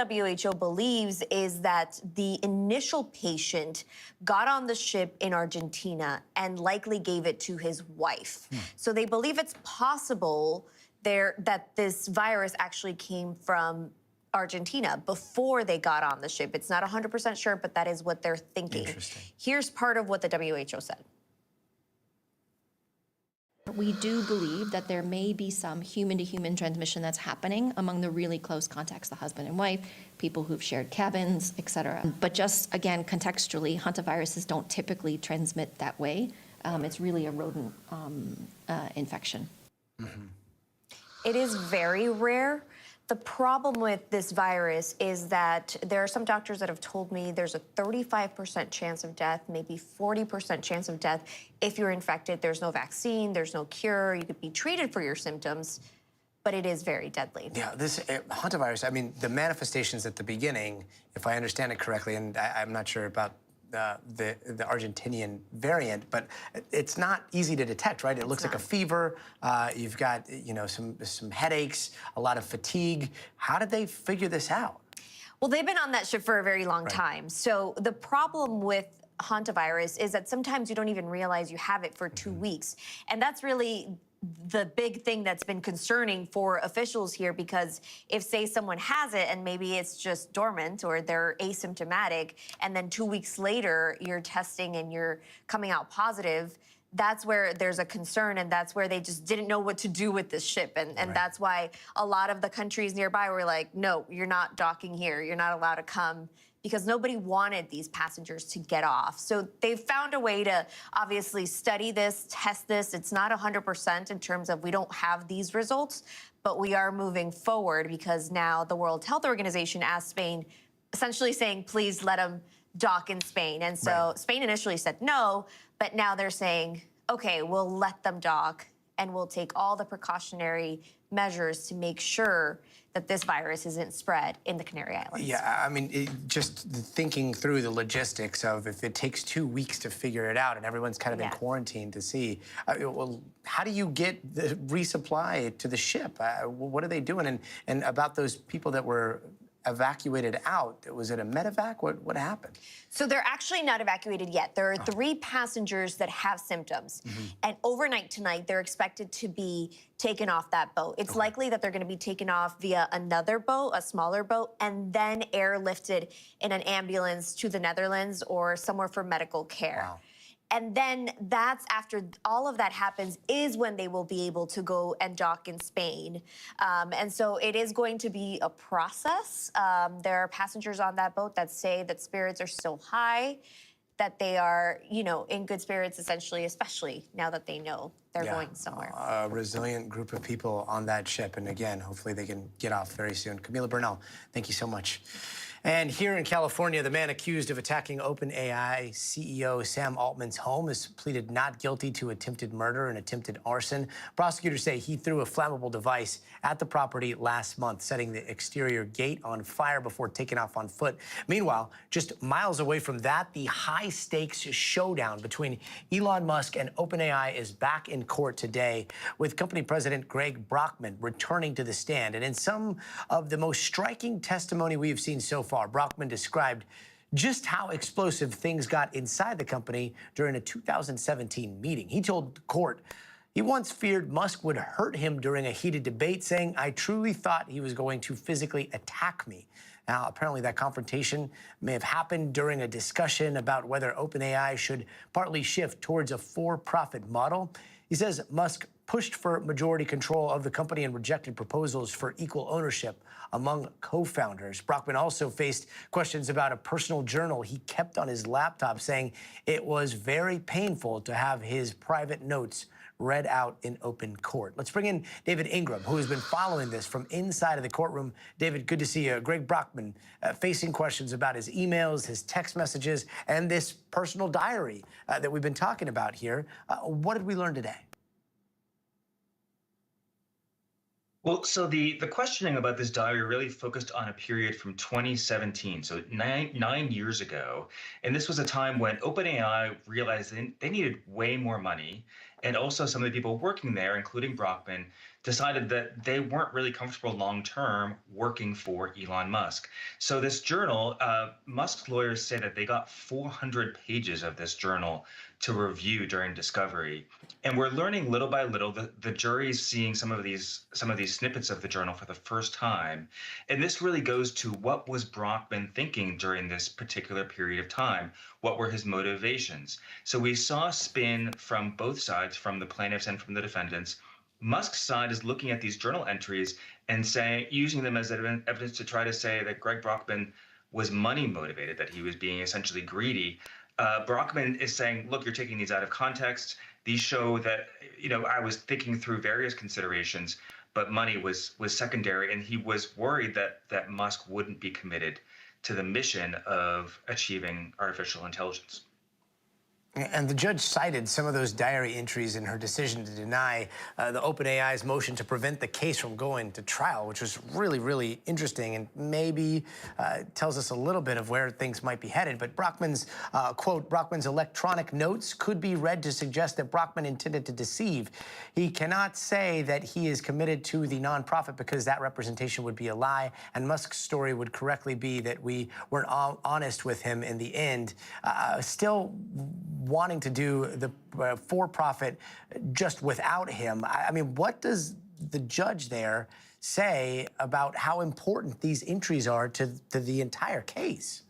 WHO believes is that the initial patient got on the ship in Argentina and likely gave it to his wife. So they believe it's possible that this virus actually came from Argentina before they got on the ship. It's not 100% sure, but that is what they're thinking. Here's part of what the WHO said. We do believe that there may be some human-to-human transmission that's happening among the really close contacts, the husband and wife, people who've shared cabins, et cetera. But just, again, contextually, hantaviruses don't typically transmit that way. It's really a rodent infection. It is very rare. The problem with this virus is that there are some doctors that have told me there's a 35% chance of death, maybe 40% chance of death. If you're infected, there's no vaccine, there's no cure. You could be treated for your symptoms, but it is very deadly. Yeah, this hantavirus, I mean, the manifestations at the beginning, if I understand it correctly, and I'm not sure about the Argentinian variant, but it's not easy to detect, right? It looks like a fever. You've got, some headaches, a lot of fatigue. How did they figure this out? Well, they've been on that ship for a very long time. So the problem with hantavirus is that sometimes you don't even realize you have it for 2 weeks. And that's really the big thing that's been concerning for officials here, because if, say, someone has it and maybe it's just dormant or they're asymptomatic, and then 2 weeks later you're testing and you're coming out positive, that's where there's a concern, and that's where they just didn't know what to do with this ship. And that's why a lot of the countries nearby were like, no, you're not docking here. You're not allowed to come, because nobody wanted these passengers to get off. So they've found a way to obviously study this, test this. It's not 100% in terms of we don't have these results, but we are moving forward, because now the World Health Organization asked Spain, essentially saying, please let them dock in Spain. And so Spain initially said no, but now they're saying, okay, we'll let them dock, and we'll take all the precautionary measures to make sure that this virus isn't spread in the Canary Islands. Yeah, I mean, just thinking through the logistics of if it takes 2 weeks to figure it out and everyone's kind of in quarantine to see, well, how do you get the resupply to the ship? What are they doing? And about those people that were evacuated out. Was it a medevac? What happened? So they're actually not evacuated yet. There are 3 passengers that have symptoms. And overnight tonight, they're expected to be taken off that boat. It's likely that they're going to be taken off via another boat, a smaller boat, and then airlifted in an ambulance to the Netherlands or somewhere for medical care. Wow. And then that's after all of that happens is when they will be able to go and dock in Spain. And so it is going to be a process. There are passengers on that boat that say that spirits are so high that they are, you know, in good spirits, essentially, especially now that they know they're going somewhere. A resilient group of people on that ship. And again, hopefully they can get off very soon. Camila Bernal, thank you so much. And here in California, the man accused of attacking OpenAI CEO Sam Altman's home has pleaded not guilty to attempted murder and attempted arson. Prosecutors say he threw a flammable device at the property last month, setting the exterior gate on fire before taking off on foot. Meanwhile, just miles away from that, the high-stakes showdown between Elon Musk and OpenAI is back in court today, with company president Greg Brockman returning to the stand. And in some of the most striking testimony we have seen so far, Brockman described just how explosive things got inside the company during a 2017 meeting. He told the court he once feared Musk would hurt him during a heated debate, saying, "I truly thought he was going to physically attack me." Now, apparently that confrontation may have happened during a discussion about whether OpenAI should partly shift towards a for-profit model. He says Musk pushed for majority control of the company and rejected proposals for equal ownership among co-founders. Brockman also faced questions about a personal journal he kept on his laptop, saying it was very painful to have his private notes read out in open court. Let's bring in David Ingram, who has been following this from inside of the courtroom. David, good to see you. Greg Brockman facing questions about his emails, his text messages, and this personal diary that we've been talking about here. What did we learn today? Well, so the questioning about this diary really focused on a period from 2017, so nine years ago. And this was a time when OpenAI realized they needed way more money. And also some of the people working there, including Brockman, decided that they weren't really comfortable long-term working for Elon Musk. So this journal, Musk's lawyers say that they got 400 pages of this journal to review during discovery. And we're learning little by little, the jury's seeing some of these snippets of the journal for the first time. And this really goes to what was Brockman thinking during this particular period of time? What were his motivations? So we saw spin from both sides, from the plaintiffs and from the defendants. Musk's side is looking at these journal entries and using them as evidence to try to say that Greg Brockman was money motivated, that he was being essentially greedy. Brockman is saying, look, you're taking these out of context. These show that, I was thinking through various considerations, but money was secondary. And he was worried that Musk wouldn't be committed to the mission of achieving artificial intelligence. And the judge cited some of those diary entries in her decision to deny the OpenAI's motion to prevent the case from going to trial, which was really, really interesting and maybe tells us a little bit of where things might be headed. But Brockman's, quote, Brockman's electronic notes could be read to suggest that Brockman intended to deceive. He cannot say that he is committed to the nonprofit because that representation would be a lie, and Musk's story would correctly be that we weren't honest with him in the end. Still wanting to do the for-profit just without him. I mean, what does the judge there say about how important these entries are to the entire case?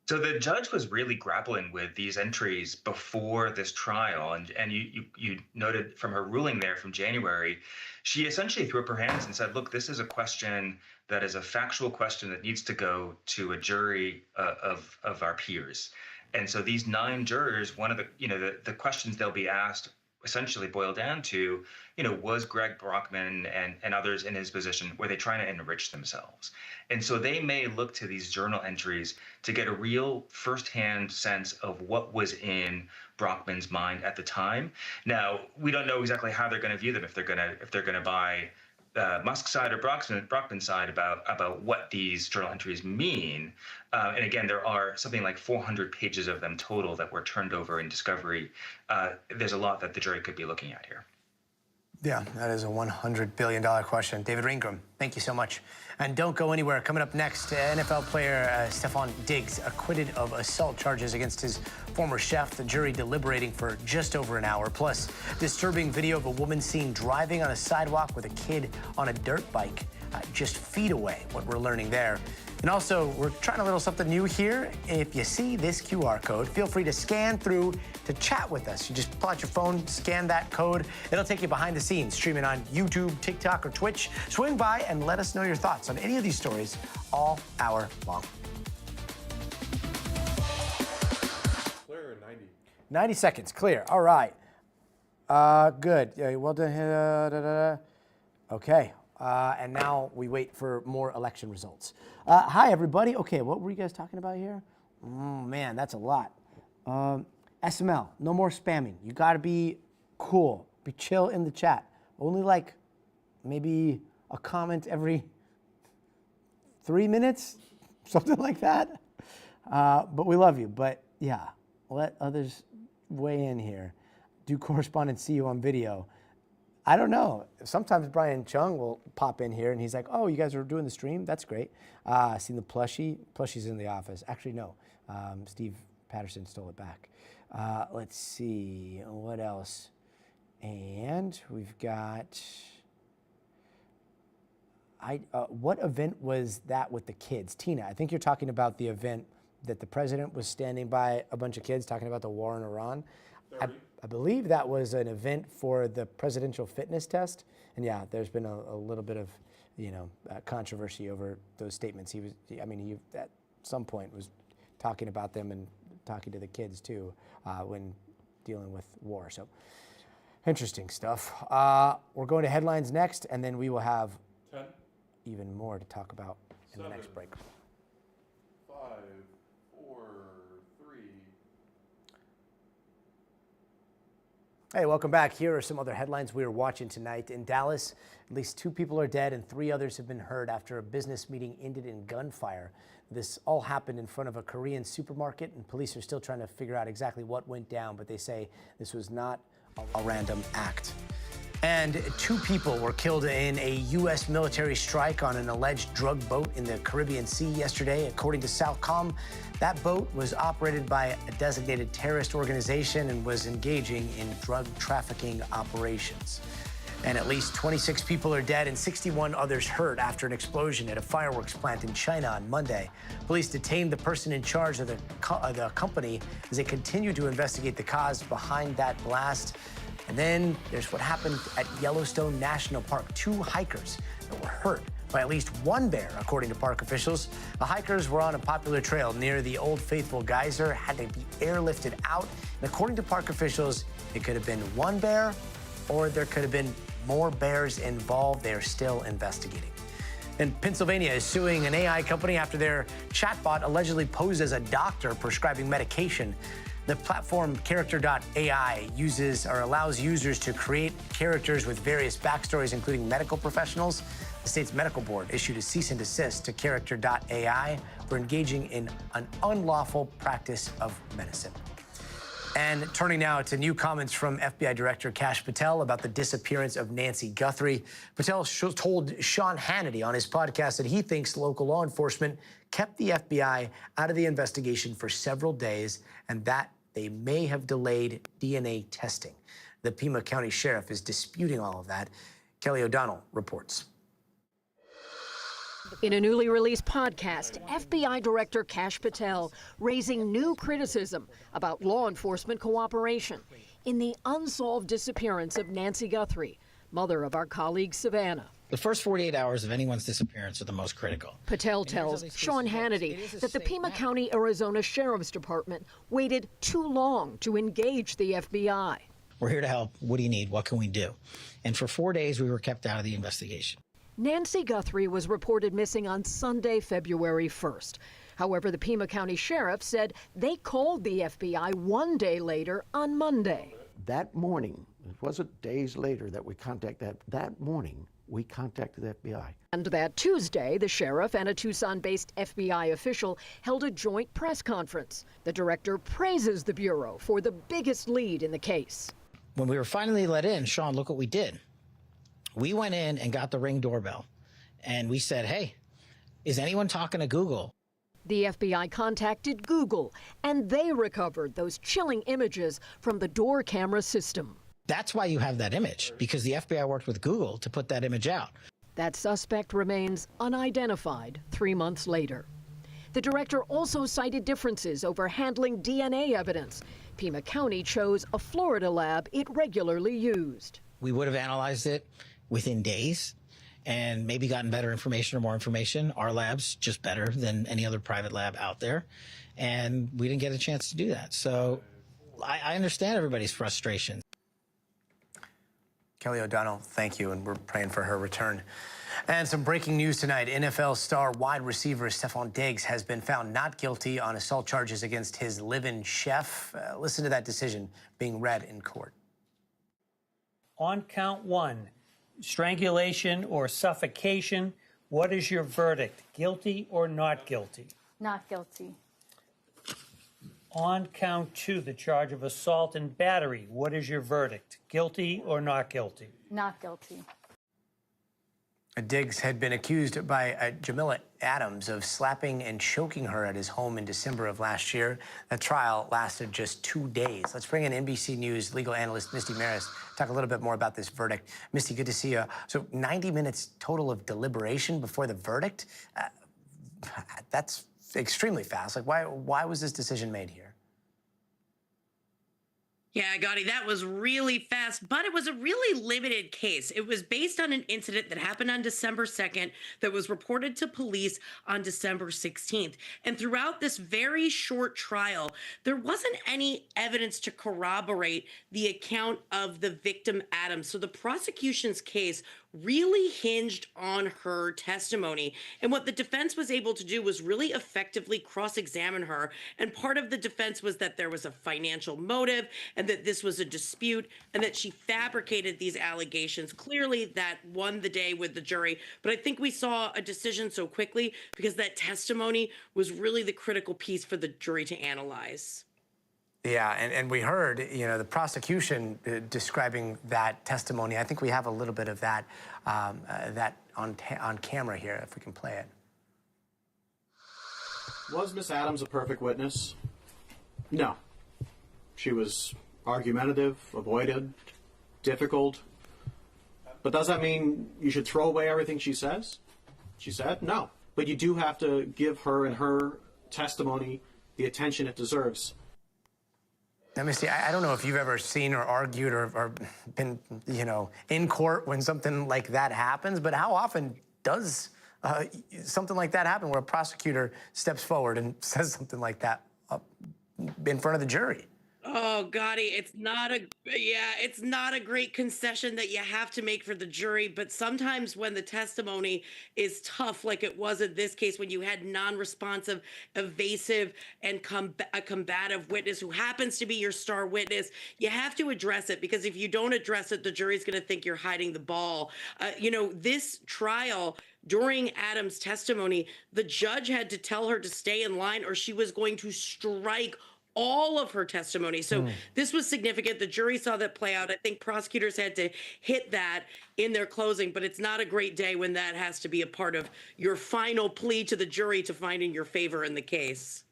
So the judge was really grappling with these entries before this trial, and you noted from her ruling there from January, she essentially threw up her hands and said, look, this is a question that is a factual question that needs to go to a jury of our peers. And so these 9 jurors, one of the questions they'll be asked essentially boil down to, was Greg Brockman and others in his position, were they trying to enrich themselves? And so they may look to these journal entries to get a real firsthand sense of what was in Brockman's mind at the time. Now, we don't know exactly how they're going to view them, if they're going to buy Musk's side or Brockman's side about what these journal entries mean. And again, there are something like 400 pages of them total that were turned over in discovery. There's a lot that the jury could be looking at here. Yeah, that is a $100 billion question. David Ringram, thank you so much. And don't go anywhere. Coming up next, NFL player Stephon Diggs acquitted of assault charges against his former chef. The jury deliberating for just over an hour. Plus, disturbing video of a woman seen driving on a sidewalk with a kid on a dirt bike just feet away, what we're learning there. And also, we're trying a little something new here. If you see this QR code, feel free to scan through to chat with us. You just pull out your phone, scan that code. It'll take you behind the scenes, streaming on YouTube, TikTok, or Twitch. Swing by and let us know your thoughts on any of these stories all hour long. Clear in 90 seconds, clear. All right. Good. Well done. Okay. And now we wait for more election results. Hi, everybody. Okay, what were you guys talking about here? Man, that's a lot. SML, no more spamming. You got to be cool. Be chill in the chat. Only like maybe a comment every 3 minutes, something like that. But we love you. But yeah, let others weigh in here. Do correspondent see you on video? I don't know. Sometimes Brian Chung will pop in here and he's like, oh, you guys are doing the stream? That's great. Seen the plushie? Plushie's in the office. Actually, no. Steve Patterson stole it back. Let's see. What else? And we've got... what event was that with the kids? Tina, I think you're talking about the event that the president was standing by a bunch of kids talking about the war in Iran. I believe that was an event for the presidential fitness test. And yeah, there's been a little bit of, controversy over those statements. He at some point was talking about them and talking to the kids too when dealing with war. So interesting stuff. We're going to headlines next, and then we will have 10, even more to talk about in 7, the next break. 5, 4, 3. Hey, welcome back. Here are some other headlines we are watching tonight. In Dallas, at least 2 people are dead and 3 others have been hurt after a business meeting ended in gunfire. This all happened in front of a Korean supermarket, and police are still trying to figure out exactly what went down, but they say this was not a random act. And 2 people were killed in a U.S. military strike on an alleged drug boat in the Caribbean Sea yesterday. According to Southcom, that boat was operated by a designated terrorist organization and was engaging in drug trafficking operations. And at least 26 people are dead and 61 others hurt after an explosion at a fireworks plant in China on Monday. Police detained the person in charge of the company as they continue to investigate the cause behind that blast. And then there's what happened at Yellowstone National Park. 2 hikers that were hurt by at least 1 bear, according to park officials. The hikers were on a popular trail near the Old Faithful geyser, had to be airlifted out. And according to park officials, it could have been 1 bear or there could have been more bears involved. They are still investigating. And Pennsylvania is suing an AI company after their chatbot allegedly posed as a doctor prescribing medication. The platform Character.ai allows users to create characters with various backstories, including medical professionals. The state's medical board issued a cease and desist to Character.ai for engaging in an unlawful practice of medicine. And turning now to new comments from FBI Director Kash Patel about the disappearance of Nancy Guthrie. Patel told Sean Hannity on his podcast that he thinks local law enforcement kept the FBI out of the investigation for several days and that they may have delayed DNA testing. The Pima County Sheriff is disputing all of that. Kelly O'Donnell reports. In a newly released podcast, FBI Director Kash Patel raising new criticism about law enforcement cooperation in the unsolved disappearance of Nancy Guthrie, mother of our colleague Savannah. The first 48 hours of anyone's disappearance are the most critical. Patel tells Sean Hannity that the Pima County, Arizona Sheriff's Department waited too long to engage the FBI. We're here to help. What do you need? What can we do? And for 4 days, we were kept out of the investigation. Nancy Guthrie was reported missing on Sunday, February 1st. However, the Pima County Sheriff said they called the FBI 1 day later on Monday. That morning, it wasn't days later that we contacted that morning, we contacted the FBI. And that Tuesday, the sheriff and a Tucson-based FBI official held a joint press conference. The director praises the Bureau for the biggest lead in the case. When we were finally let in, Sean, look what we did. We went in and got the Ring doorbell, and we said, hey, is anyone talking to Google? The FBI contacted Google, and they recovered those chilling images from the door camera system. That's why you have that image, because the FBI worked with Google to put that image out. That suspect remains unidentified 3 months later. The director also cited differences over handling DNA evidence. Pima County chose a Florida lab it regularly used. We would have analyzed it within days and maybe gotten better information or more information. Our lab's just better than any other private lab out there, and we didn't get a chance to do that. So I understand everybody's frustration. Kelly O'Donnell, thank you, and we're praying for her return. And some breaking news tonight. NFL star wide receiver Stephon Diggs has been found not guilty on assault charges against his live-in chef. Listen to that decision being read in court. On count one, strangulation or suffocation, what is your verdict? Guilty or not guilty? Not guilty. On count two, the charge of assault and battery, what is your verdict? Guilty or not guilty? Not guilty. Diggs had been accused by Jamila Adams of slapping and choking her at his home in December of last year. The trial lasted just 2 days. Let's bring in NBC News legal analyst Misty Maris to talk a little bit more about this verdict. Misty, good to see you. So 90 minutes total of deliberation before the verdict? That's extremely fast. Like, why was this decision made here? Yeah, Gotti, that was really fast, but it was a really limited case. It was based on an incident that happened on December 2nd that was reported to police on December 16th. And throughout this very short trial, there wasn't any evidence to corroborate the account of the victim, Adams. So the prosecution's case really hinged on her testimony. And what the defense was able to do was really effectively cross-examine her. And part of the defense was that there was a financial motive and that this was a dispute and that she fabricated these allegations. Clearly, that won the day with the jury. But I think we saw a decision so quickly because that testimony was really the critical piece for the jury to analyze. Yeah, and we heard, the prosecution describing that testimony. I think we have a little bit of that on camera here, if we can play it. Was Miss Adams a perfect witness? No. She was argumentative, avoided, difficult. But does that mean you should throw away everything she says? She said no. But you do have to give her and her testimony the attention it deserves. Now, Misty, I don't know if you've ever seen or argued or been, in court when something like that happens, but how often does something like that happen where a prosecutor steps forward and says something like that in front of the jury? Oh, Gotti, it's not a great concession that you have to make for the jury, but sometimes when the testimony is tough, like it was in this case, when you had non-responsive, evasive, and a combative witness who happens to be your star witness, you have to address it, because if you don't address it, the jury's going to think you're hiding the ball. This trial, during Adams' testimony, the judge had to tell her to stay in line or she was going to strike all of her testimony. So this was significant. The jury saw that play out. I think prosecutors had to hit that in their closing, but it's not a great day when that has to be a part of your final plea to the jury to find in your favor in the case.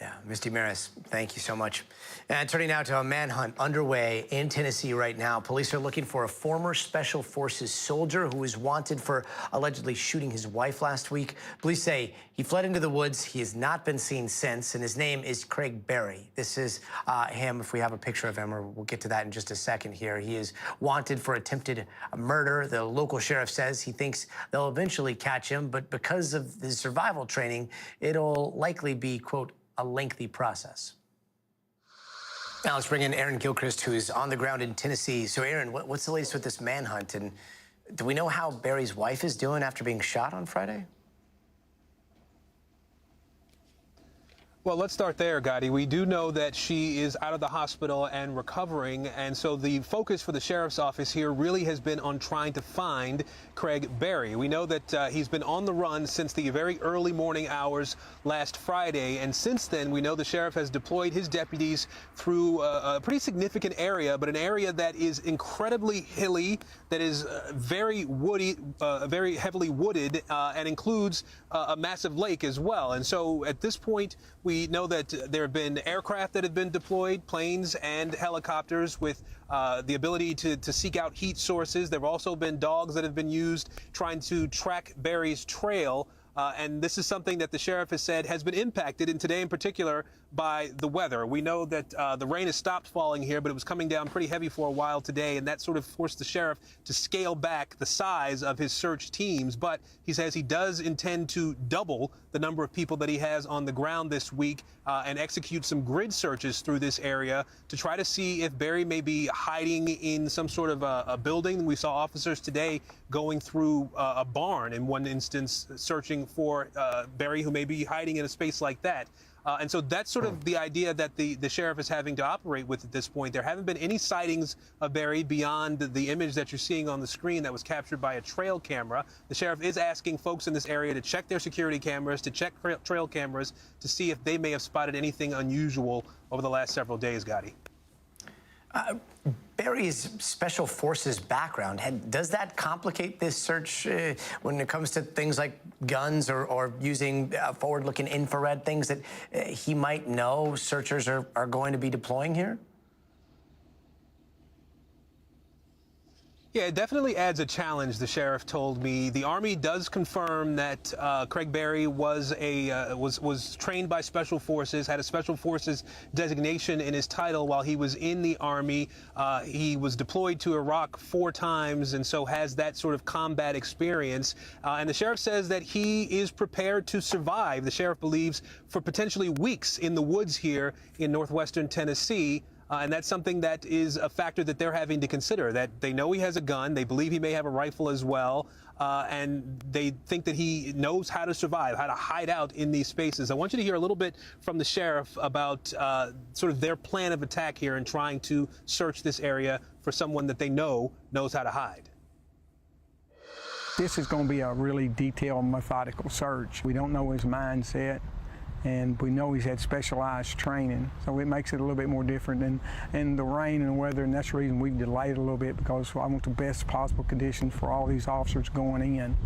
Yeah, Misty Maris, thank you so much. And turning now to a manhunt underway in Tennessee right now. Police are looking for a former Special Forces soldier who is wanted for allegedly shooting his wife last week. Police say he fled into the woods. He has not been seen since, and his name is Craig Berry. This is him, if we have a picture of him, or we'll get to that in just a second here. He is wanted for attempted murder. The local sheriff says he thinks they'll eventually catch him, but because of his survival training, it'll likely be, quote, a lengthy process. Now let's bring in Aaron Gilchrist, who's on the ground in Tennessee. So Aaron, what's the latest with this manhunt? And do we know how Barry's wife is doing after being shot on Friday? Well, let's start there, Gotti. We do know that she is out of the hospital and recovering, and so the focus for the sheriff's office here really has been on trying to find Craig Berry. We know that he's been on the run since the very early morning hours last Friday, and since then we know the sheriff has deployed his deputies through a pretty significant area, but an area that is incredibly hilly, that is very woody, very heavily wooded, and includes a massive lake as well. And so at this point, we know that there have been aircraft that have been deployed, planes and helicopters with the ability to seek out heat sources. There have also been dogs that have been used trying to track Berry's trail. And this is something that the sheriff has said has been impacted, and today in particular, by the weather. We know that the rain has stopped falling here, but it was coming down pretty heavy for a while today, and that sort of forced the sheriff to scale back the size of his search teams. But he says he does intend to double the number of people that he has on the ground this week and execute some grid searches through this area to try to see if Berry may be hiding in some sort of a building. We saw officers today going through a barn in one instance, searching for Berry, who may be hiding in a space like that. And so that's sort of the idea that the sheriff is having to operate with at this point. There haven't been any sightings of Berry beyond the image that you're seeing on the screen that was captured by a trail camera. The sheriff is asking folks in this area to check their security cameras, to check trail cameras, to see if they may have spotted anything unusual over the last several days, Gotti. Berry's special forces background, does that complicate this search when it comes to things like guns or using forward-looking infrared, things that he might know searchers are going to be deploying here? Yeah, it definitely adds a challenge, the sheriff told me. The Army does confirm that Craig Berry was trained by Special Forces, had a Special Forces designation in his title while he was in the Army. He was deployed to Iraq 4 times and so has that sort of combat experience. And the sheriff says that he is prepared to survive, the sheriff believes, for potentially weeks in the woods here in northwestern Tennessee. And that's something that is a factor that they're having to consider, that they know he has a gun, they believe he may have a rifle as well, and they think that he knows how to survive, how to hide out in these spaces. I want you to hear a little bit from the sheriff about sort of their plan of attack here in trying to search this area for someone that they know knows how to hide. This is going to be a really detailed, methodical search. We don't know his mindset, and we know he's had specialized training, so it makes it a little bit more different in the rain and weather, and that's the reason we've delayed a little bit, because I want the best possible conditions for all these officers going in.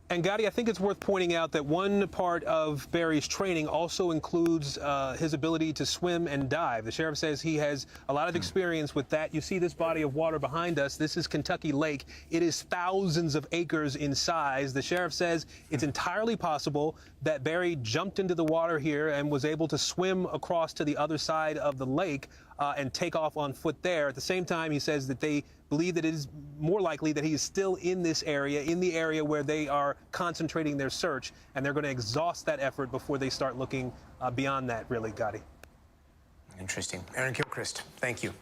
And Gotti, I think it's worth pointing out that one part of Berry's training also includes his ability to swim and dive. The sheriff says he has a lot of experience with that. You see this body of water behind us. This is Kentucky Lake. It is thousands of acres in size. The sheriff says it's entirely possible that Berry jumped into the water here and was able to swim across to the other side of the lake and take off on foot there. At the same time, he says that they believe that it is more likely that he is still in this area, in the area where they are concentrating their search, and they're going to exhaust that effort before they start looking beyond that, really, Gotti. Interesting. Aaron Gilchrist, thank you.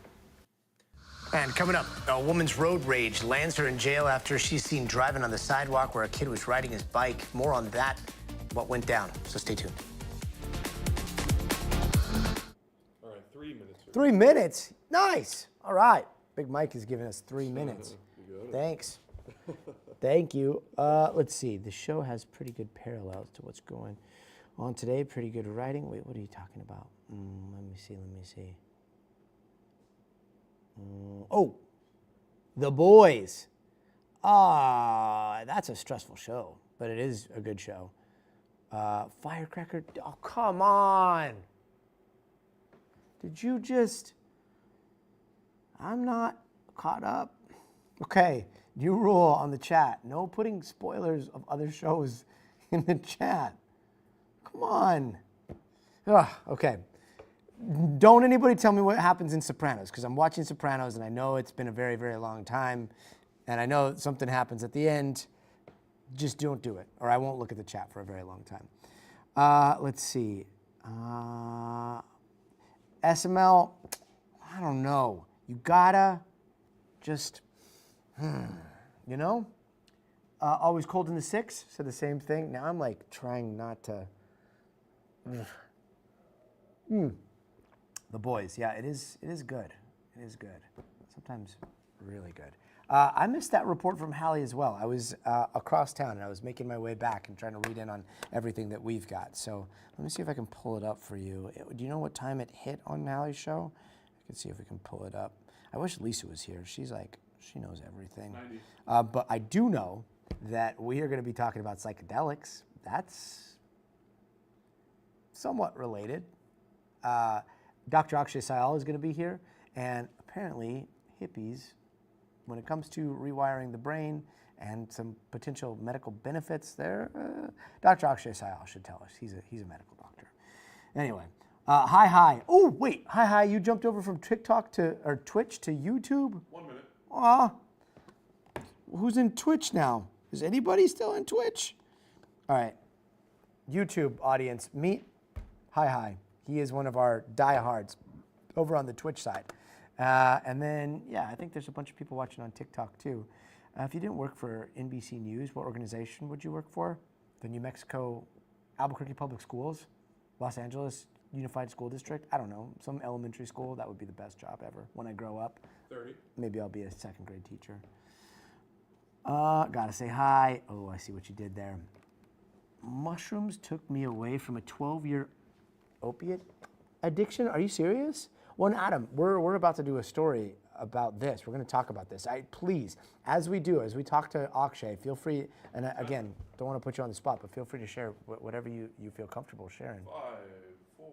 And coming up, a woman's road rage lands her in jail after she's seen driving on the sidewalk where a kid was riding his bike. More on that, what went down, so stay tuned. All right, 3 minutes. 3 minutes? Nice. All right. Big Mike is giving us 3 minutes. Thanks. Thank you. Let's see. The show has pretty good parallels to what's going on today. Pretty good writing. Wait, what are you talking about? Let me see. Oh, The Boys. That's a stressful show, but it is a good show. Firecracker. Oh, come on. Did you just... I'm not caught up. Okay, new rule on the chat. No putting spoilers of other shows in the chat. Come on. Ugh, okay. Don't anybody tell me what happens in Sopranos, because I'm watching Sopranos and I know it's been a very, very long time, and I know something happens at the end. Just don't do it, or I won't look at the chat for a very long time. Let's see. SML, I don't know. You gotta just, you know? always cold in the 6, said the same thing. Now I'm like trying not to. The boys, yeah, it is good. It is good. Sometimes really good. I missed that report from Hallie as well. I was across town and I was making my way back and trying to read in on everything that we've got. So let me see if I can pull it up for you. Do you know what time it hit on Hallie's show? I can see if we can pull it up. I wish Lisa was here. She's like, she knows everything. But I do know that we are going to be talking about psychedelics. That's somewhat related. Dr. Akshay Syal is going to be here, and apparently hippies, when it comes to rewiring the brain and some potential medical benefits there, Dr. Akshay Syal should tell us. He's a medical doctor. Anyway, hi. Oh, wait, hi, you jumped over from TikTok or Twitch to YouTube? 1 minute. Aw, who's in Twitch now? Is anybody still in Twitch? All right, YouTube audience, meet hi. He is one of our diehards over on the Twitch side. And then, yeah, I think there's a bunch of people watching on TikTok too. If you didn't work for NBC News, what organization would you work for? The New Mexico Albuquerque Public Schools? Los Angeles Unified School District? I don't know, some elementary school. That would be the best job ever when I grow up. 30. Maybe I'll be a second grade teacher. Gotta say hi. Oh, I see what you did there. Mushrooms took me away from a 12-year opiate addiction? Are you serious? Well, Adam, we're about to do a story about this. We're going to talk about this. Please, as we talk to Akshay, feel free, and again, don't want to put you on the spot, but feel free to share whatever you feel comfortable sharing. 5, 4,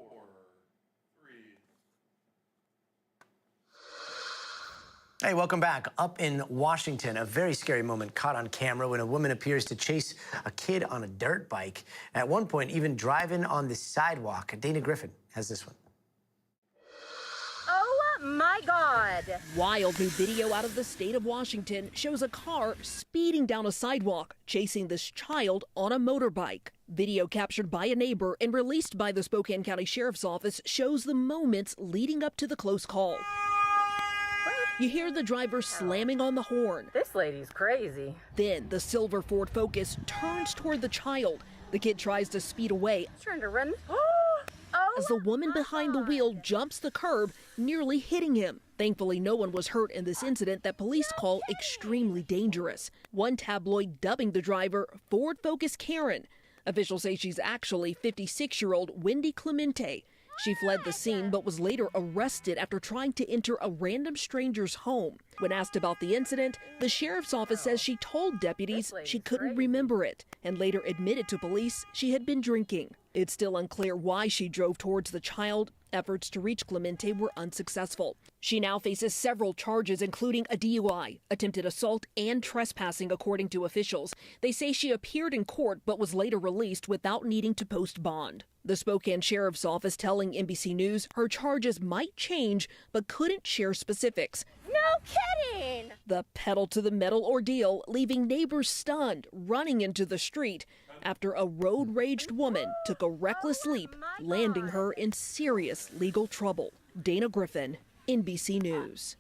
3. Hey, welcome back. Up in Washington, a very scary moment caught on camera when a woman appears to chase a kid on a dirt bike. At one point, even driving on the sidewalk. Dana Griffin has this one. Oh my God. Wild new video out of the state of Washington shows a car speeding down a sidewalk, chasing this child on a motorbike. Video captured by a neighbor and released by the Spokane County Sheriff's Office shows the moments leading up to the close call. You hear the driver slamming on the horn. This lady's crazy. Then the silver Ford Focus turns toward the child. The kid tries to speed away. Trying to run. As the woman behind the wheel jumps the curb, nearly hitting him. Thankfully, no one was hurt in this incident that police call extremely dangerous. One tabloid dubbing the driver Ford Focus Karen. Officials say she's actually 56-year-old Wendy Clemente. She fled the scene but was later arrested after trying to enter a random stranger's home. When asked about the incident, the sheriff's office says she told deputies she couldn't remember it and later admitted to police she had been drinking. It's still unclear why she drove towards the child. Efforts to reach Clemente were unsuccessful. She now faces several charges, including a DUI, attempted assault, and trespassing, according to officials. They say she appeared in court but was later released without needing to post bond. The Spokane Sheriff's Office telling NBC News her charges might change but couldn't share specifics. No kidding! The pedal-to-the-metal ordeal, leaving neighbors stunned, running into the street after a road-raged woman took a reckless leap, landing her in serious legal trouble. Dana Griffin, NBC News.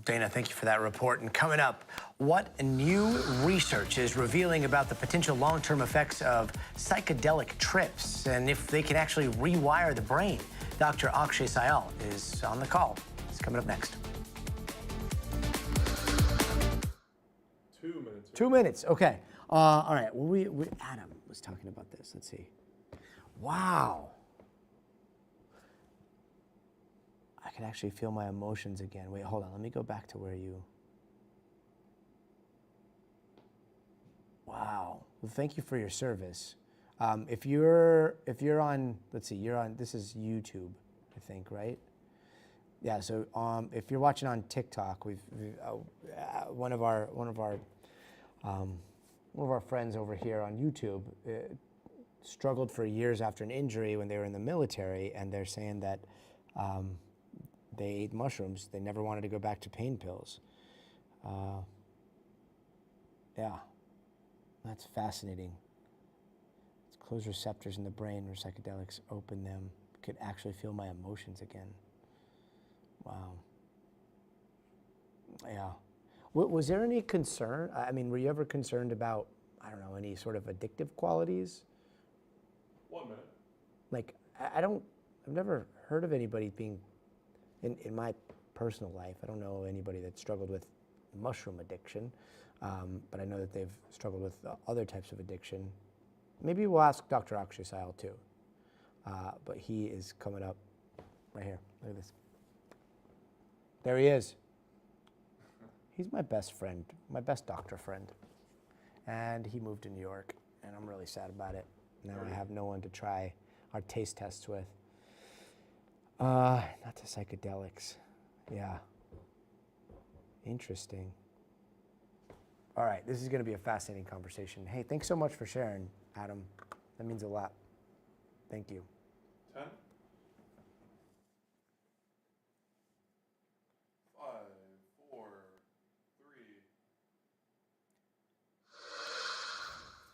Dana, thank you for that report. And coming up, what new research is revealing about the potential long-term effects of psychedelic trips and if they can actually rewire the brain? Dr. Akshay Syal is on the call. It's coming up next. 2 minutes. 2 minutes, okay. All right, well, Adam was talking about this. Let's see. Wow. I can actually feel my emotions again. Wait, hold on. Let me go back to where you... Wow. Well, thank you for your service. If you're on, let's see, you're on, this is YouTube, I think, right? Yeah, so if you're watching on TikTok, one of our friends over here on YouTube struggled for years after an injury when they were in the military, and they're saying that they ate mushrooms. They never wanted to go back to pain pills. Yeah, that's fascinating. It's closed receptors in the brain where psychedelics open them. Could actually feel my emotions again. Wow. Yeah. Was there any concern? I mean, were you ever concerned about, I don't know, any sort of addictive qualities? 1 minute. Like, I've never heard of anybody being, in my personal life, I don't know anybody that struggled with mushroom addiction, but I know that they've struggled with other types of addiction. Maybe we'll ask Dr. Akshay Syal too, but he is coming up right here. Look at this. There he is. He's my best friend, my best doctor friend. And he moved to New York, and I'm really sad about it. Now I have no one to try our taste tests with. Not the psychedelics. Yeah. Interesting. All right, this is going to be a fascinating conversation. Hey, thanks so much for sharing, Adam. That means a lot. Thank you. 10. 5, 4,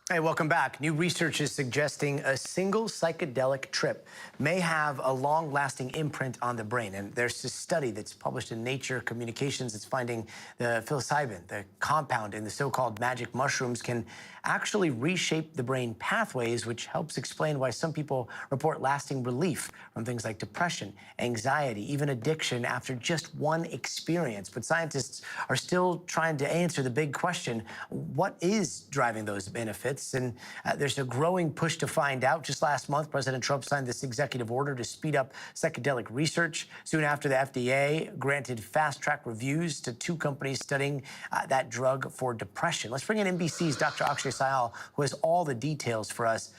3. Hey, welcome back. New research is suggesting a single psychedelic trip may have a long-lasting imprint on the brain. And there's this study that's published in Nature Communications that's finding the psilocybin, the compound in the so-called magic mushrooms, can actually reshape the brain pathways, which helps explain why some people report lasting relief from things like depression, anxiety, even addiction after just one experience. But scientists are still trying to answer the big question, what is driving those benefits? And there's a growing push to find out. Just last month, President Trump signed this executive order to speed up psychedelic research. Soon after, the FDA granted fast-track reviews to 2 companies studying that drug for depression. Let's bring in NBC's Dr. Akshay Syal, who has all the details for us.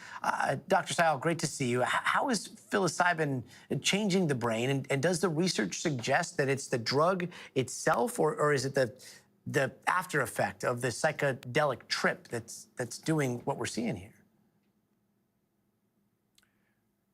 Dr. Syal, great to see you. How is psilocybin changing the brain? And does the research suggest that it's the drug itself, or is it the after effect of the psychedelic trip that's doing what we're seeing here?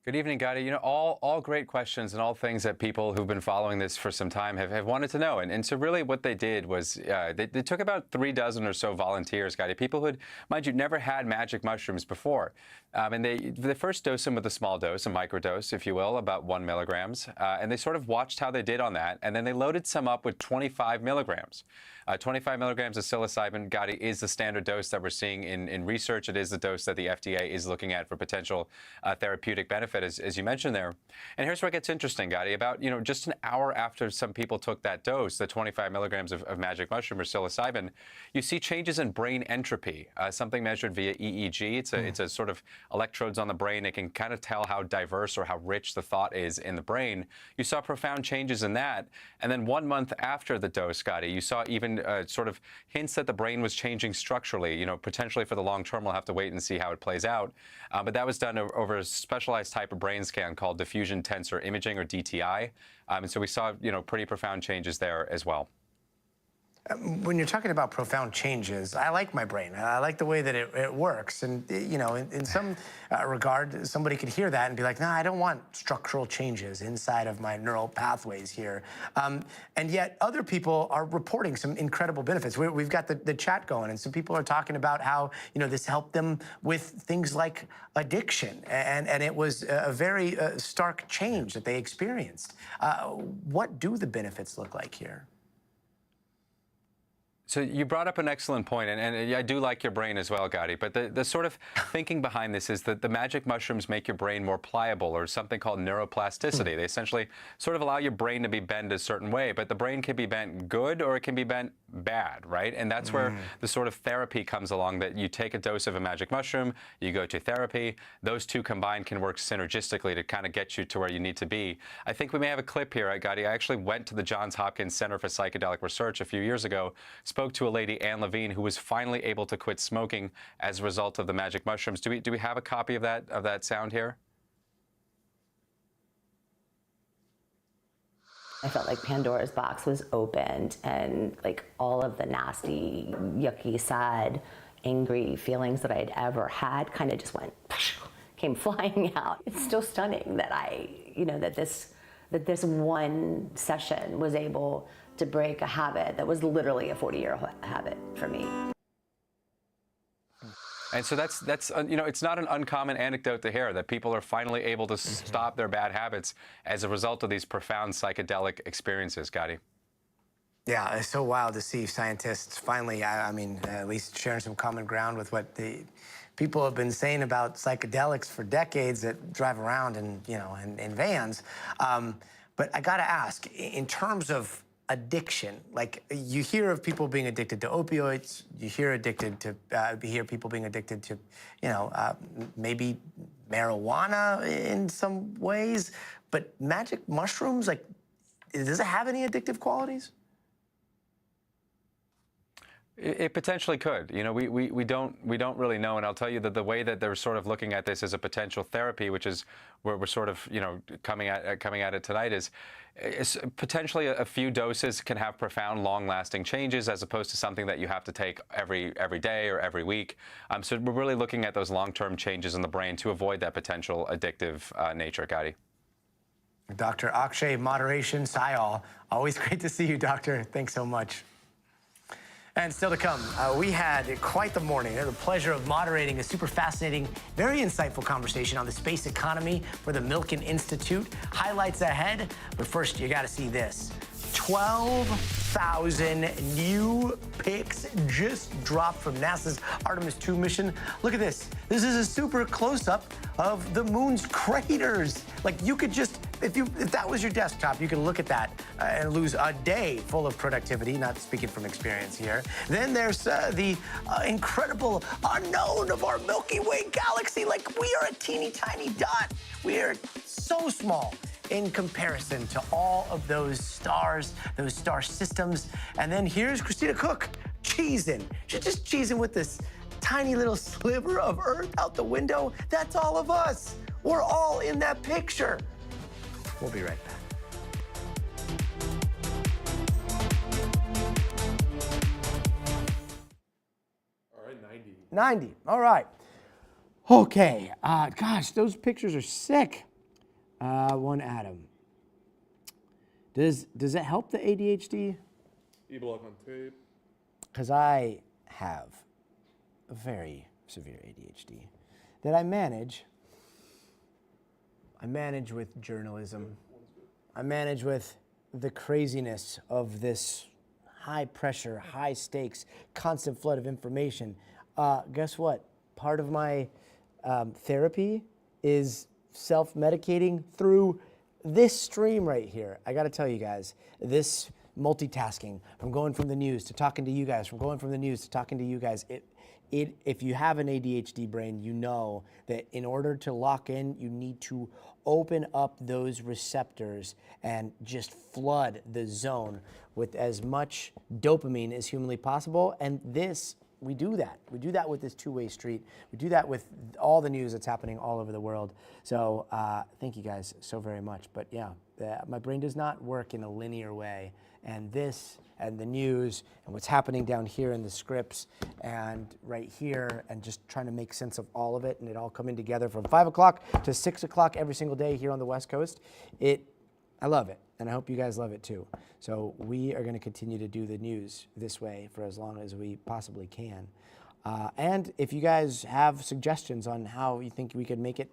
Good evening, Gotti. You know, all great questions and all things that people who've been following this for some time have wanted to know. And so really what they did was they took about 3 dozen or so volunteers, Gotti, people who had, mind you, never had magic mushrooms before. And they first dosed them with a small dose, a microdose, if you will, about 1 milligrams. And they sort of watched how they did on that. And then they loaded some up with 25 milligrams. 25 milligrams of psilocybin, Gotti, is the standard dose that we're seeing in research. It is the dose that the FDA is looking at for potential therapeutic benefit, as you mentioned there. And here's where it gets interesting, Gotti. About, just an hour after some people took that dose, the 25 milligrams of magic mushroom or psilocybin, you see changes in brain entropy, something measured via EEG. It's a sort of electrodes on the brain. It can kind of tell how diverse or how rich the thought is in the brain. You saw profound changes in that. And then 1 month after the dose, Gotti, you saw even sort of hints that the brain was changing structurally. Potentially for the long term, we'll have to wait and see how it plays out. But that was done over a specialized type of brain scan called diffusion tensor imaging, or DTI. And so we saw, pretty profound changes there as well. When you're talking about profound changes, I like my brain. I like the way that it works. And, in some regard, somebody could hear that and be like, nah, I don't want structural changes inside of my neural pathways here. And yet other people are reporting some incredible benefits. We've got the chat going, and some people are talking about how, this helped them with things like addiction. And it was a very stark change that they experienced. What do the benefits look like here? So you brought up an excellent point, and I do like your brain as well, Gotti, but the sort of thinking behind this is that the magic mushrooms make your brain more pliable, or something called neuroplasticity. They essentially sort of allow your brain to be bent a certain way, but the brain can be bent good or it can be bent bad, right? And that's where the sort of therapy comes along, that you take a dose of a magic mushroom, you go to therapy, those two combined can work synergistically to kind of get you to where you need to be. I think we may have a clip here, Gotti. I actually went to the Johns Hopkins Center for Psychedelic Research a few years ago, spoke to a lady, Anne Levine, who was finally able to quit smoking as a result of the magic mushrooms. Do we have a copy of that sound here? I felt like Pandora's box was opened, and like all of the nasty, yucky, sad, angry feelings that I'd ever had kind of just came flying out. It's still stunning that that this one session was able to break a habit that was literally a 40-year habit for me. And so that's it's not an uncommon anecdote to hear, that people are finally able to stop their bad habits as a result of these profound psychedelic experiences, Gotti. Yeah, it's so wild to see scientists finally, I mean, at least sharing some common ground with what the people have been saying about psychedelics for decades that drive around in, in vans. But I gotta ask, in terms of addiction, like you hear of people being addicted to opioids, you hear people being addicted to, maybe marijuana in some ways, but magic mushrooms, like, does it have any addictive qualities? It potentially could. We don't really know, and I'll tell you that the way that they're sort of looking at this as a potential therapy, which is where we're sort of coming at it tonight, is potentially a few doses can have profound, long-lasting changes, as opposed to something that you have to take every day or every week. So we're really looking at those long-term changes in the brain to avoid that potential addictive nature, Gotti. Dr. Akshay Moderation Sayal, always great to see you, Doctor. Thanks so much. And still to come, we had quite the morning. I had the pleasure of moderating a super fascinating, very insightful conversation on the space economy for the Milken Institute. Highlights ahead, but first you gotta see this. 12,000 new pics just dropped from NASA's Artemis 2 mission. Look at this. This is a super close-up of the moon's craters. Like, you could just, if that was your desktop, you could look at that and lose a day full of productivity, not speaking from experience here. Then there's the incredible unknown of our Milky Way galaxy. Like, we are a teeny tiny dot. We are so small in comparison to all of those stars, those star systems. And then here's Christina Cook cheesing. She's just cheesing with this tiny little sliver of Earth out the window. That's all of us. We're all in that picture. We'll be right back. All right, 90. 90, all right. Okay, gosh, those pictures are sick. One atom. Does it help the ADHD? E-block on tape. Because I have a very severe ADHD that I manage with journalism. I manage with the craziness of this high pressure, high stakes, constant flood of information. Guess what? Part of my therapy is self-medicating through this stream right here. I gotta tell you guys, this multitasking, from going from the news to talking to you guys, from going from the news to talking to you guys, if you have an ADHD brain, you know that in order to lock in, you need to open up those receptors and just flood the zone with as much dopamine as humanly possible. And we do that. We do that with this two-way street. We do that with all the news that's happening all over the world. So thank you guys so very much. But yeah, my brain does not work in a linear way. And this and the news and what's happening down here in the scripts and right here and just trying to make sense of all of it and it all coming together from 5 o'clock to 6 o'clock every single day here on the West Coast, I love it. And I hope you guys love it too. So we are going to continue to do the news this way for as long as we possibly can. And if you guys have suggestions on how you think we could make it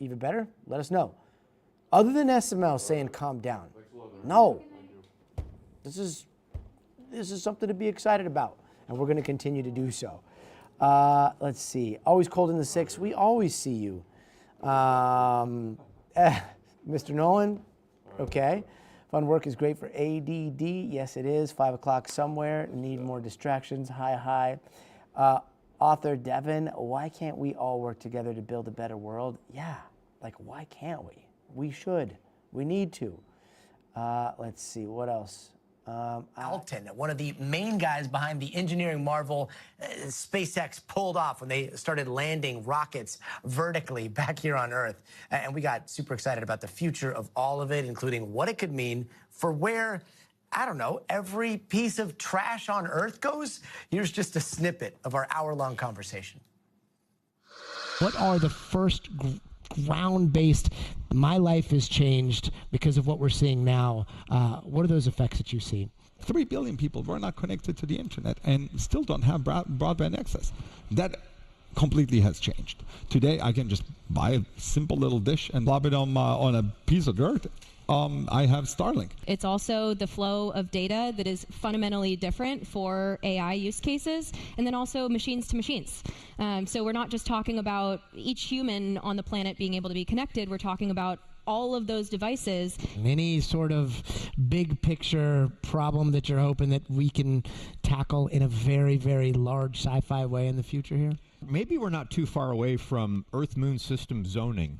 even better, let us know. Other than SML saying calm down. No. This is something to be excited about. And we're going to continue to do so. Let's see. Always cold in the 6. We always see you. Mr. Nolan, okay. Fun work is great for ADD. Yes, it is. 5 o'clock somewhere. Need more distractions. Hi. Author Devin, why can't we all work together to build a better world? Yeah, like why can't we? We should. We need to. Let's see, what else? Alton, one of the main guys behind the engineering marvel SpaceX pulled off when they started landing rockets vertically back here on Earth. And we got super excited about the future of all of it, including what it could mean for where, I don't know, every piece of trash on Earth goes. Here's just a snippet of our hour-long conversation. What are the first ground-based, my life has changed because of what we're seeing now? What are those effects that you see? 3 billion people were not connected to the internet and still don't have broadband access. That completely has changed. Today, I can just buy a simple little dish and lob it on a piece of dirt, I have Starlink. It's also the flow of data that is fundamentally different for AI use cases, and then also machines to machines. So we're not just talking about each human on the planet being able to be connected, we're talking about all of those devices. Any sort of big picture problem that you're hoping that we can tackle in a very, very large sci-fi way in the future here? Maybe we're not too far away from Earth-Moon system zoning,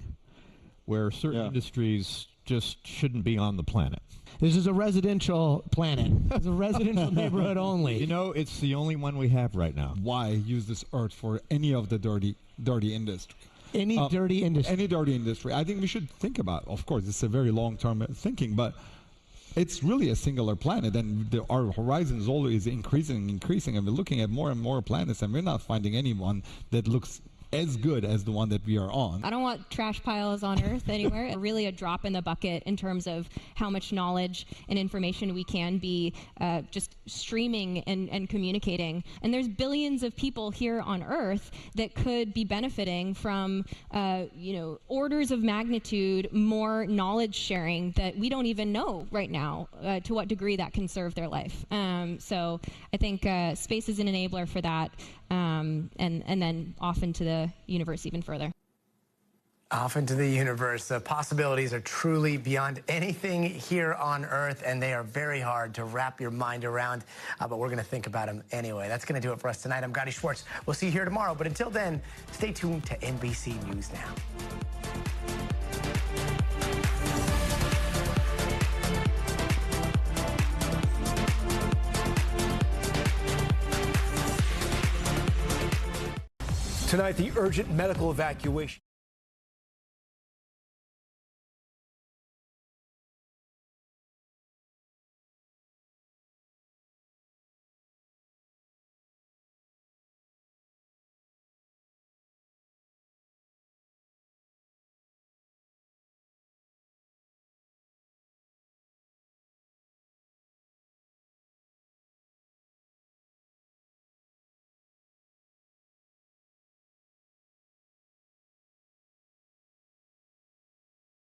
where certain industries just shouldn't be on the planet. This is a residential planet. It's a residential neighborhood only. You know, it's the only one we have right now. Why use this Earth for any of the dirty industry? Any dirty industry. Any dirty industry. I think we should think about, of course, it's a very long-term thinking, but it's really a singular planet, and our horizon is always increasing, and we're looking at more and more planets, and we're not finding anyone that looks as good as the one that we are on. I don't want trash piles on Earth anywhere. Really a drop in the bucket in terms of how much knowledge and information we can be just streaming and communicating. And there's billions of people here on Earth that could be benefiting from, orders of magnitude more knowledge sharing that we don't even know right now to what degree that can serve their life. So I think space is an enabler for that, and then off into the universe even further. Off into the universe. The possibilities are truly beyond anything here on Earth, and they are very hard to wrap your mind around, but we're going to think about them anyway. That's going to do it for us tonight. I'm Gotti Schwartz. We'll see you here tomorrow, but until then, stay tuned to NBC News Now. Tonight, the urgent medical evacuation.